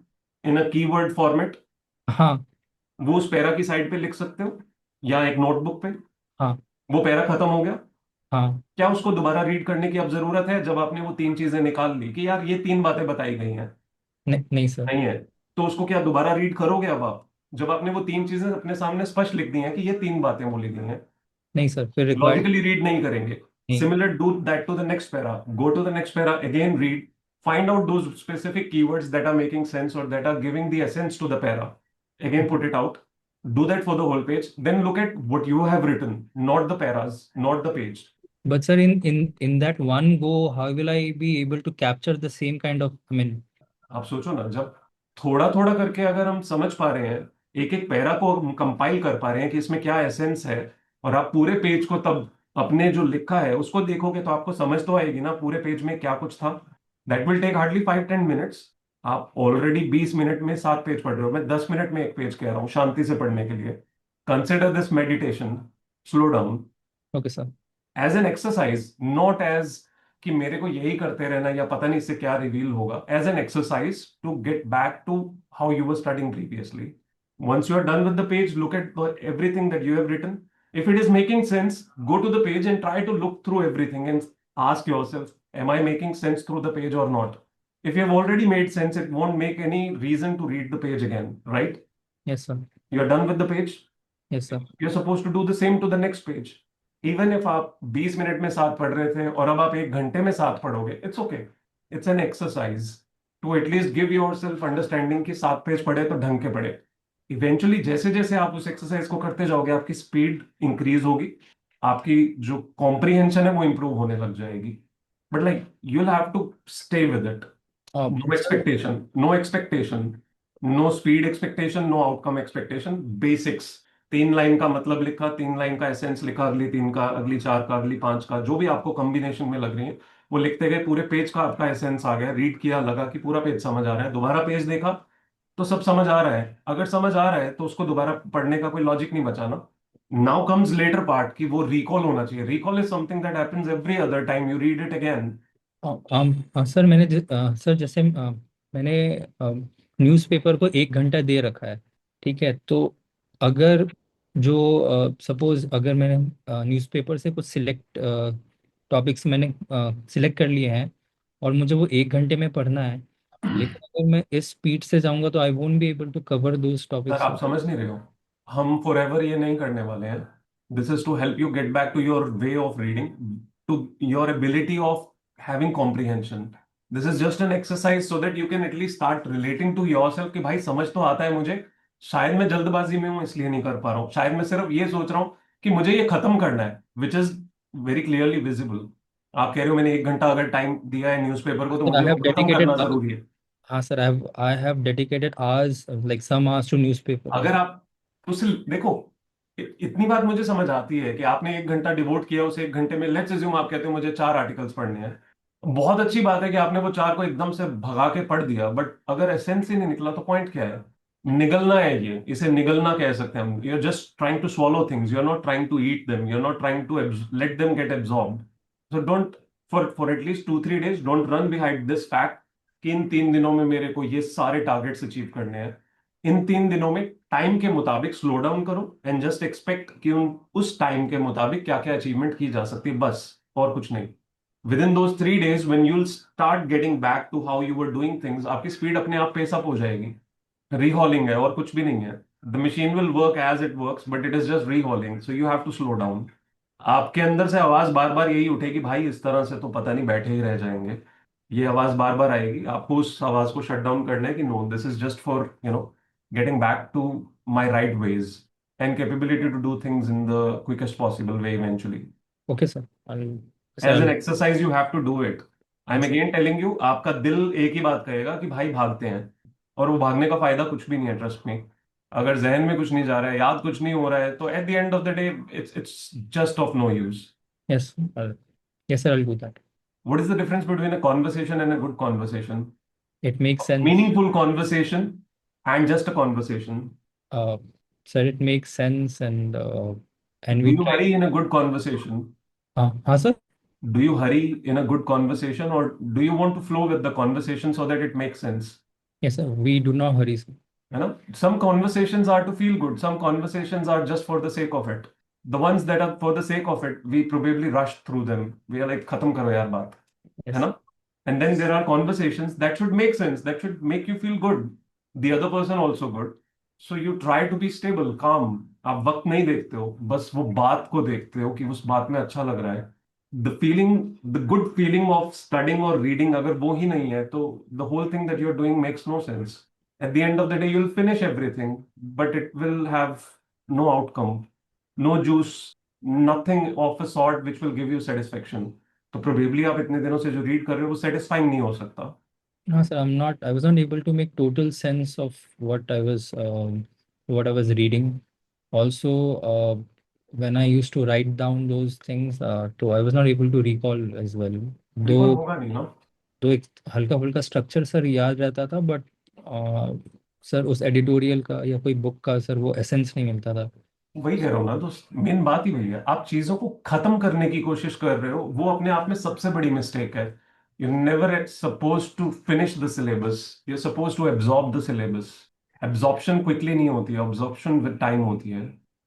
in a keyword format? हाँ वो उस para की side पे लिख सकते हो या एक नोटबुक पे. हाँ वो पैरा खत्म हो गया, हाँ. क्या उसको दोबारा रीड करने की अब जरूरत है जब आपने वो 3 चीजें निकाल ली कि यार ये 3 बातें बताई गई हैं? नहीं नहीं सर. नहीं है. तो उसको क्या दोबारा रीड करोगे अब आप, जब आपने वो 3 चीजें अपने सामने स्पष्ट लिख दी हैं कि ये 3 बातें बोली गई हैं? नहीं सर, फिर रिक्वायर्ड लॉजिकली रीड नहीं करेंगे. नहीं. Similar, do that to the next para. Go to the next para, again read, find out those specific keywords that are making sense or that are giving the essence to the para. Again, put it out. Do that for the whole page. Then look at what you have written, not the paras, not the page. But sir, in that one go, how will I be able to capture the same kind of, I mean, आप सोचो ना, जब थोड़ा थोड़ा करके अगर हम समझ पा रहे हैं, एक एक पैरा को कंपाइल कर पा रहे हैं कि इसमें क्या एसेंस है, और आप पूरे पेज को तब अपने जो लिखा है उसको देखोगे तो आपको समझ तो आएगी ना पूरे पेज में क्या कुछ था. That will take hardly 5-10 minutes. आप ऑलरेडी 20 मिनट में 7 पेज पढ़ रहे हो. मैं 10 मिनट में एक पेज कह रहा हूँ शांति से पढ़ने के लिए. Consider this meditation. Slow down okay sir. As an exercise, not as कि मेरे को यही करते रहना या पता नहीं इससे क्या रिवील होगा. As an exercise to get back to how you were studying previously. Once you are done with the page, look at everything that you have written. If it is making sense, go to the page and try to look through everything and ask yourself, am I making sense through the page or not? If you have already made sense, it won't make any reason to read the page again, right? Yes sir. You are done with the page. Yes sir. You're supposed to do the same to the next page. Even if आप 20 minute में 7 पढ़ रहे थे और अब आप 1 घंटे में 7 पढ़ोगे, it's okay. It's an exercise to at least give yourself understanding कि 7 पेज पढ़े तो ढंग के पढ़े. इवेंचुअली जैसे जैसे आप उस एक्सरसाइज को करते जाओगे आपकी स्पीड इंक्रीज होगी, आपकी जो कॉम्प्रिहेंशन है वो इंप्रूव होने लग जाएगी. But like you will have to stay with it. No expectation, no expectation, no speed expectation, no outcome expectation. Basics. 3 line का मतलब लिखा, 3 लाइन का एसेंस लिखा, अगली 3 का, अगली 4 का, अगली 5 का, जो भी आपको कॉम्बिनेशन में लग रही है वो लिखते गए. पूरे पेज का आपका एसेंस आ गया. रीड किया, लगा कि पूरा पेज समझ आ रहा है. दोबारा पेज देखा तो सब समझ आ रहा है. अगर समझ आ रहा है तो उसको दोबारा पढ़ने का कोई लॉजिक नहीं बचा ना. नाउ कम्स लेटर पार्ट कि वो रिकॉल होना चाहिए. Recall is something that happens every other time you read it again. Sir sir जैसे मैंने न्यूज़पेपर को 1 घंटा दे रखा है, ठीक है. तो अगर जो सपोज अगर मैंने न्यूज़पेपर से कुछ सिलेक्ट टॉपिक्स मैंने सिलेक्ट कर लिए हैं और मुझे वो 1 घंटे में पढ़ना है, लेकिन अगर मैं इस स्पीड से जाऊंगा तो I won't be able to cover those sir topics. आप समझ नहीं रहे हो. हम फॉर एवर ये नहीं करने वाले हैं. This is to help you get back to your way of reading, to your ability of having comprehension. This is just an exercise so that you can at least start relating to yourself कि भाई समझ तो आता है मुझे, शायद मैं जल्दबाजी में हूं इसलिए नहीं कर पा रहा हूँ, शायद मैं सिर्फ ये सोच रहा हूँ कि मुझे ये खत्म करना है, which is very clearly visible. आप कह रहे हो मैंने 1 घंटा अगर टाइम दिया है न्यूज़पेपर को तो Sir, I मुझे वो have खत्म dedicated करना जरूरी है। हाँ sir, I have dedicated hours, like some hours to newspaper. अगर आप उस देखो, इतनी बात मुझे समझ आती है कि आपने 1 घंटा डिवोट किया, उस 1 घंटे में लेट्स अज्यूम आप कहते हो मुझे 4 आर्टिकल्स पढ़ने हैं, बहुत अच्छी बात है कि आपने वो 4 को एकदम से भगा के पढ़ दिया, बट अगर एसेंस ही नहीं निकला तो पॉइंट क्या है? निगलना है, ये इसे निगलना कह सकते हैं हम। You are just trying to swallow things, you are not trying to eat them, you are not trying to let them get absorb. So don't, for at least 2-3 days don't run behind this fact कि in 3 दिनों में मेरे को ये सारे targets achieve करने हैं। इन 3 दिनों में टाइम के मुताबिक स्लो डाउन करो एंड जस्ट एक्सपेक्ट कि उस टाइम के मुताबिक क्या क्या अचीवमेंट की जा सकती है, बस और कुछ नहीं। Within those 3 days when you will start getting back to how you were doing things, आपकी स्पीड अपने आप पेस अप हो जाएगी। रीहॉलिंग है और कुछ भी नहीं है। The machine will work as it works but it is just rehauling, so you have to slow down. आपके अंदर से आवाज बार बार यही उठेगी, भाई इस तरह से तो पता नहीं बैठे ही रह जाएंगे, ये आवाज बार बार आएगी। आपको उस आवाज को शट डाउन करना है कि no, this is just for getting back to my right ways and capability to do things in the quickest possible way eventually. Okay, sir. As an exercise, you have to do it. I'm Yes, sir. again telling you, आपका दिल एक ही बात कहेगा कि भाई भागते हैं, और वो भागने का फायदा कुछ भी नहीं है, ट्रस्ट मी। अगर जहन में कुछ नहीं जा रहा है, याद कुछ नहीं हो रहा है, तो at the end of the day it's just of no use. Yes, yes, sir. I'll do that. What is the difference between a conversation and a good conversation? It makes sense. Meaningful conversation and just a conversation. Uh, Sir, it makes sense, and Do we you try. hurry in a good conversation? Sir. Do you hurry in a good conversation, or do you want to flow with the conversation so that it makes sense? Yes, sir. We do not hurry, sir. Some conversations are to feel good, some conversations are just for the sake of it. The ones that are for the sake of it, we probably rush through them. We are like, khatam karo yaar baat. Yes. And then there are conversations that should make sense, that should make you feel good, the other person also good. So you try to be stable, calm. आप वक्त नहीं देखते हो, बस वो बात को देखते हो कि उस बात में अच्छा लग रहा है। The feeling, the good feeling of studying or reading, अगर वो ही नहीं है तो the whole thing that you're doing makes no sense. At the end of the day, you'll finish everything, but it will have no outcome, no juice, nothing of a sort which will give you satisfaction. तो probably आप इतने दिनों से जो read कर रहे हो वो satisfying नहीं हो सकता। No, sir. I was not able to make total sense of what I was reading. Also, when I used to write down those things, so I was not able to recall as well. Recall Though होगा नहीं ना। एक हल्का फुल्का structure sir याद रहता था, but sir उस एडिटोरियल का या कोई बुक का सर वो एसेंस नहीं मिलता था। वही कह रहा हूँ ना, तो मेन बात ही वही है, आप चीजों को खत्म करने की कोशिश कर रहे हो, वो अपने आप में सबसे बड़ी मिस्टेक है। You never suppose to finish the syllabus, you are suppose to absorb the syllabus. Absorption quickly नहीं होती है, एब्जॉर्प्शन विद टाइम होती है।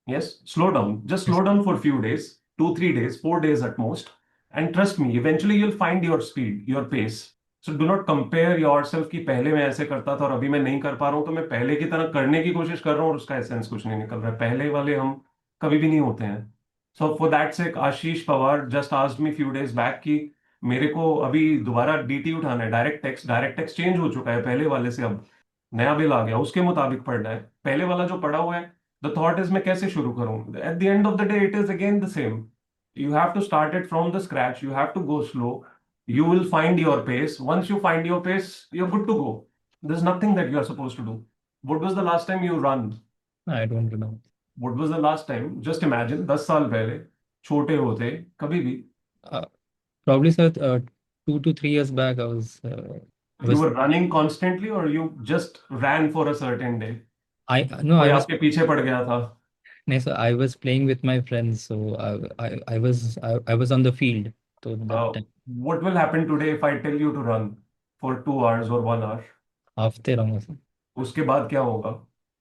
Yes, slow down, just slow down for few days, 2-3 days, 4 days at most, and trust me, eventually you'll find your speed, your pace. So do not compare yourself कि पहले मैं ऐसे करता था और अभी मैं नहीं कर पा रहा हूँ, तो मैं पहले की तरह करने की कोशिश कर रहा हूँ और उसका एसेंस कुछ नहीं निकल रहा है। पहले वाले हम कभी भी नहीं होते हैं। So for that sake, Ashish Pawar just asked me few days back कि मेरे को अभी दोबारा डीटी उठाना है, डायरेक्ट टेक्स्ट चेंज हो चुका है पहले वाले से, अब नया बिल आ गया, उसके मुताबिक पढ़ना है। पहले वाला जो पढ़ा हुआ है, द थॉट इज मैं कैसे शुरू करूँ? Eight the end of the day it is again the same. You have to start it from the scratch. You have to go slow. You will find your pace. Once you find your pace, you're good to go. There's nothing that you are supposed to do. What was the last time you run? I don't remember. What was the last time? Just imagine, 10 साल पहले, छोटे होते, कभी भी. Probably, sir, 2 to 3 years back, I was. You were running constantly, or you just ran for a certain day? I कोई was. आपके पीछे पड़ गया था? No, sir, I was playing with my friends, so I was on the field. So that time. What will happen today if I tell you to run for 2 hours or 1 hour? हफ्ते रहूंगा sir. उसके बाद क्या होगा?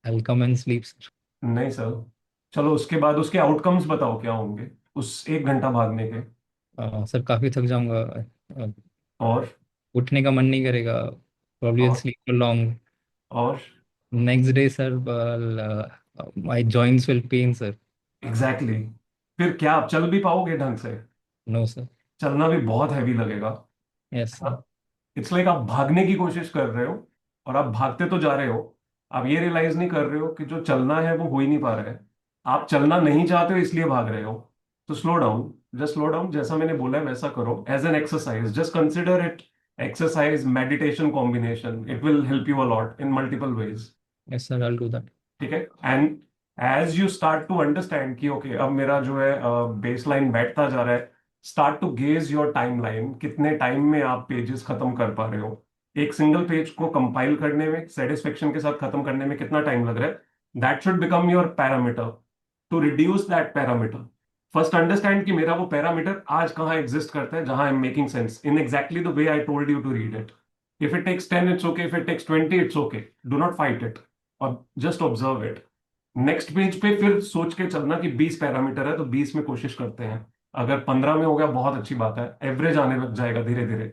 I'll come and sleep, sir. नहीं sir, चलो उसके बाद उसके आउटकम्स बताओ क्या होंगे उस 1 घंटा भागने के? सर काफी थक जाऊंगा, और उठने का मन नहीं करेगा, probably I'll और sleep for long. और Next day, sir, my joints will pain, sir. Exactly exactly. फिर क्या आप चल भी पाओगे ढंग से? No, sir. चलना भी बहुत हैवी लगेगा। Yes, sir. इट्स लाइक आप भागने की कोशिश कर रहे हो और आप भागते तो जा रहे हो, आप ये रियलाइज नहीं कर रहे हो कि जो चलना है वो हो ही नहीं पा रहा है। आप चलना नहीं चाहते हो इसलिए भाग रहे हो। तो slow down, just slow down, जैसा मैंने बोला है वैसा करो as an exercise, just consider it exercise meditation combination, it will help you a lot in multiple ways. Yes, sir, I'll do that. ठीक है। And as you start to understand कि okay अब मेरा जो है बेस लाइन बैठता जा रहा है, start to gauge your time line, कितने टाइम में आप पेजेस खत्म कर पा रहे हो, एक सिंगल पेज को कंपाइल करने में सेटिस्फेक्शन के साथ खत्म करने में कितना टाइम लग रहा है, that should become your parameter. To reduce that parameter, first understand कि मेरा वो पैरामीटर आज कहाँ एग्जिस्ट करता है, जहां I am making sense in exactly the way I told you to read it. If it takes 10 it's okay, if it takes 20 it's okay, do not fight it और just observe it. Next page पे फिर सोच के चलना कि 20 parameter है तो 20 में कोशिश करते हैं, अगर 15 में हो गया बहुत अच्छी बात है, एवरेज आने लग जाएगा धीरे धीरे।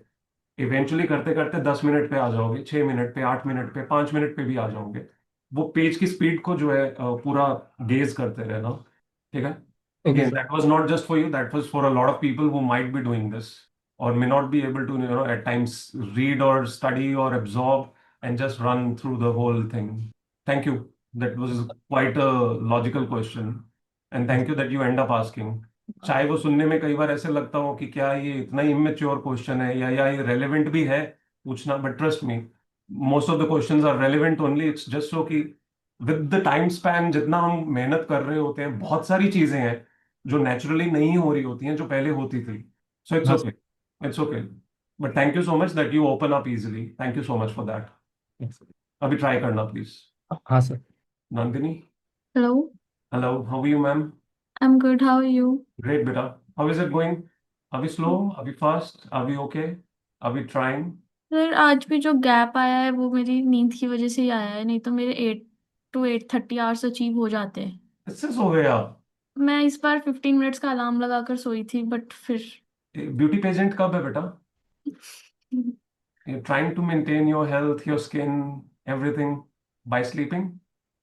इवेंचुअली करते करते 10 मिनट पे आ जाओगे, 6 मिनट पे, 8 मिनट पे, 5 मिनट पे भी आ जाओगे। वो पेज की स्पीड को जो है पूरा गेज करते रहना। ठीक है। Okay, Again, sir. that was not just for you, that was for a lot of people who might be doing this or may not be able to, at times read or study or absorb and just run through the whole thing. Thank you. That was quite a logical question. And thank you that you end up asking. चाहे वो सुनने में कई बार ऐसे लगता हो कि क्या ये इतना इमेच्योर क्वेश्चन है या ये रेलेवेंट भी है पूछना, but trust me, most of the questions are relevant only. It's just so कि विद द टाइम स्पैन जितना हम मेहनत कर रहे होते हैं, बहुत सारी चीजें हैं जो नेचुरली नहीं हो रही होती हैं जो पहले होती थी। सो इट्स हाँ okay, it's okay. But thank you so much that you open up easily, thank you so much for that. Yes. अभी ट्राई करना प्लीज। हाँ sir. Nandini, Hello, hello, how are you ma'am? I'm good. How are you? Great बेटा, how is it going? अभी slow, अभी fast, अभी okay, अभी trying? Sir आज भी जो गैप आया है वो मेरी नींद की वजह से ही आया है, नहीं तो मेरे 8 to 8:30 आवर्स अचीव हो जाते हैं। इससे सो गए आप? मैं इस बार 15 मिनट्स का अलार्म लगाकर सोई थी बट फिर ब्यूटी पेजेंट कब है बेटा? You trying to maintain your health, your skin, everything by sleeping?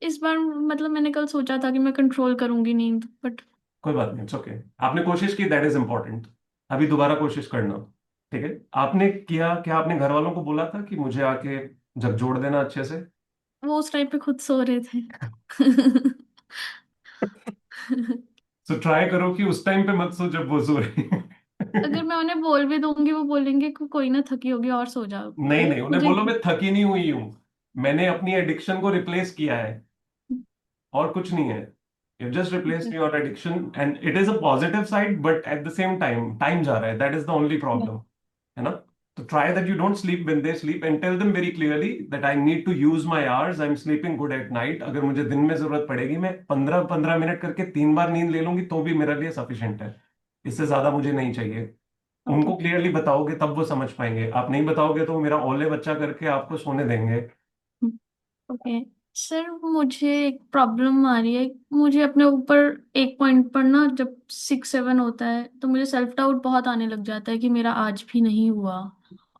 इस बार मतलब मैंने कल सोचा था कि मैं कंट्रोल करूंगी नींद, बट कोई बात नहीं, इट्स ओके। आपने कोशिश की, दैट इज इंपॉर्टेंट। अभी दोबारा कोशिश करना। ठीक है। आपने किया क्या? आपने घर वालों को बोला था कि मुझे आके झकझोर देना अच्छे से? वो उस टाइम पे खुद सो रहे थे। सो ट्राई करो कि उस टाइम पे मत सो जब वो सो रही है। अगर मैं उन्हें बोल भी दूंगी वो बोलेंगे कि कोई ना, थकी होगी और सो जाओ। नहीं वो नहीं, उन्हें मुझे बोलो मैं थकी नहीं हुई हूं, मैंने अपनी एडिक्शन को रिप्लेस किया है, और कुछ नहीं है। You just replace your addiction and it is a positive side, but at the same time time जा रहा है, that is the only problem, है ना? तो try that you don't sleep when they sleep and tell them very clearly that I need to use my hours, I am sleeping good at night. अगर मुझे दिन में जरूरत पड़ेगी मैं 15-15 मिनट करके 3 बार नींद ले लूंगी तो भी मेरे लिए सफिशिएंट है, इससे ज्यादा मुझे नहीं चाहिए। उनको क्लियरली बताओगे तब वो समझ पाएंगे, आप नहीं बताओगे तो वो मेरा ओले बच्चा करके आपको सोने देंगे। ओके सर, मुझे एक प्रॉब्लम आ रही है। मुझे अपने ऊपर एक पॉइंट पर ना जब 6-7 होता है तो मुझे सेल्फ डाउट बहुत आने लग जाता है कि मेरा आज भी नहीं हुआ,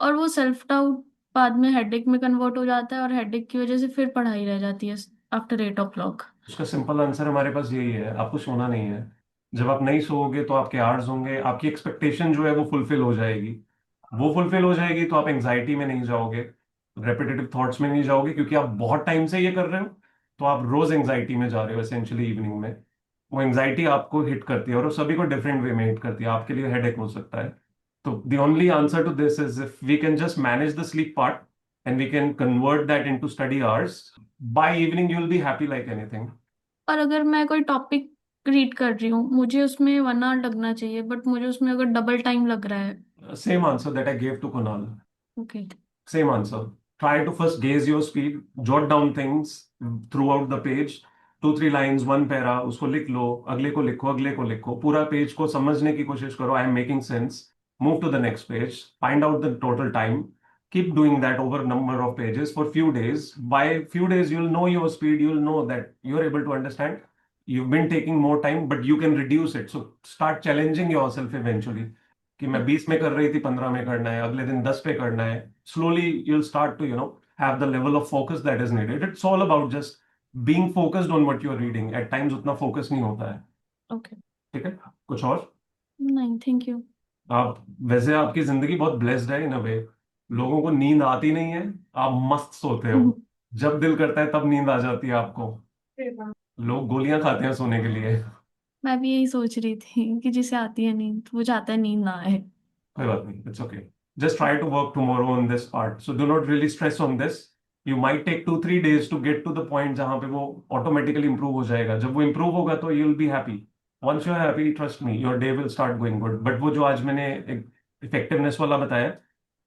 और वो सेल्फ डाउट बाद में हेडेक में कन्वर्ट हो जाता है और हेडेक की वजह से फिर पढ़ाई रह जाती है आफ्टर 8 o'clock। उसका सिंपल आंसर हमारे पास यही है, आपको सोना नहीं है। जब आप नहीं सोओगे तो आपके आवर्स होंगे, आपकी एक्सपेक्टेशन जो है वो फुलफिल हो जाएगी। वो फुलफिल हो जाएगी तो आप एंग्जाइटी में नहीं जाओगे, रेपिटेटिव थॉट्स में नहीं जाओगे, क्योंकि आप बहुत टाइम से ये कर रहे हो, तो आप रोज एंग्जाइटी में जा रहे हो एसेंशियली इवनिंग में। वो एंग्जाइटी आपको हिट करती है और वो सभी को डिफरेंट वे में हिट करती है, आपके लिए हेडेक हो सकता है। तो the only answer to this is if we can just manage the sleep part and we can convert that into study hours, by evening you will be happy like anything. और अगर मैं कोई topic read कर रही हूँ, मुझे उसमें 1 hour लगना चाहिए, बट मुझे उसमें अगर डबल टाइम लग रहा है। Same answer that I gave to Kunal. Okay. Same answer. Try to first gauge your speed, jot down things throughout the page, 2-3 lines, one para, उसको लिख लो, अगले को लिखो, अगले को लिखो, पूरा पेज को समझने की कोशिश करो, I am making sense. Move to the next page, find out the total time. Keep doing that over a number of pages for few days. By few days, you'll know your speed. You'll know that you're able to understand. You've been taking more time, but you can reduce it. So start challenging yourself eventually. कि मैं 20 में कर रही थी, 15 में करना है, अगले दिन 10 पे करना है। Slowly you'll start to have the level of focus that is needed. It's all about just being focused on what you're reading. At times उतना focus नहीं होता है। ओके। ठीक है, कुछ और? नहीं, थैंक यू। आप वैसे आपकी जिंदगी बहुत ब्लेस्ड है इन अ वे लोगों को नींद आती नहीं है, आप मस्त सोते हो, जब दिल करता है तब नींद आ जाती है आपको। लोग गोलियां खाते हैं सोने के लिए। मैं भी यही सोच रही थी कि जिसे आती है नींद वो चाहता है नींद ना आए। कोई बात नहीं, it's okay. Just try to work tomorrow on this part, so do not really stress on this. You might take 2-3 days to get to the point जहां पे वो ऑटोमेटिकली इंप्रूव हो जाएगा। जब वो इंप्रूव होगा तो you will be happy. Once you are happy, trust me, your day will start going good. But वो जो आज मैंने इफेक्टिवनेस वाला बताया,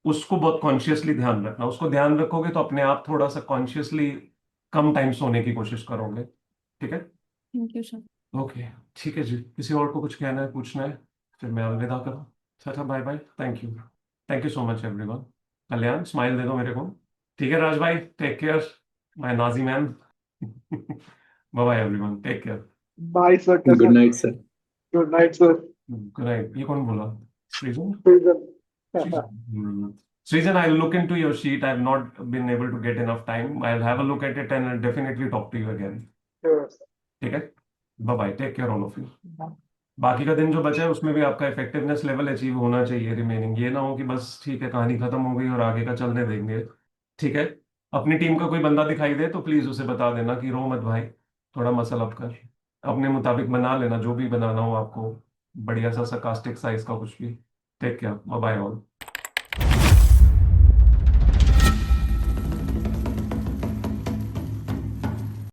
उसको बहुत कॉन्शियसली ध्यान रखना। उसको ध्यान रखोगे तो अपने आप थोड़ा सा कॉन्शियसली कम टाइम सोने की कोशिश करोगे। ठीक है? Thank you sir. ओके, ठीक है जी। किसी और को कुछ कहना है, पूछना है? फिर मैं अलविदा करूँ। अच्छा, bye bye, thank you so much everyone. Kalyan, smile दे दो मेरे को। ठीक है राज भाई, टेक केयर, माय नाजी man. Bye bye everyone, take care. Bye sir, good कैसा? Night sir. Good night sir. Good night. ये कौन बोला? सृजन? सृजन। Srijan, Srijan, I'll look into your sheet. I've not been able to get enough time. I'll have a look at it and I'll definitely talk to you again. Sure, sir. ठीक है? Bye bye, take care all of you. बाकी का दिन जो बचा है उसमें भी आपका इफेक्टिवनेस लेवल अचीव होना चाहिए रिमेनिंग। ये ना हो कि बस ठीक है, कहानी खत्म हो गई और आगे का चलने देंगे। ठीक है? अपनी टीम का कोई बंदा दिखाई दे तो प्लीज उसे बता देना कि रो मत भाई, थोड़ा मसल अप कर। अपने मुताबिक बना लेना जो भी बनाना हो आपको, बढ़िया सा sarcastic साइज का कुछ भी। Take care, bye bye all.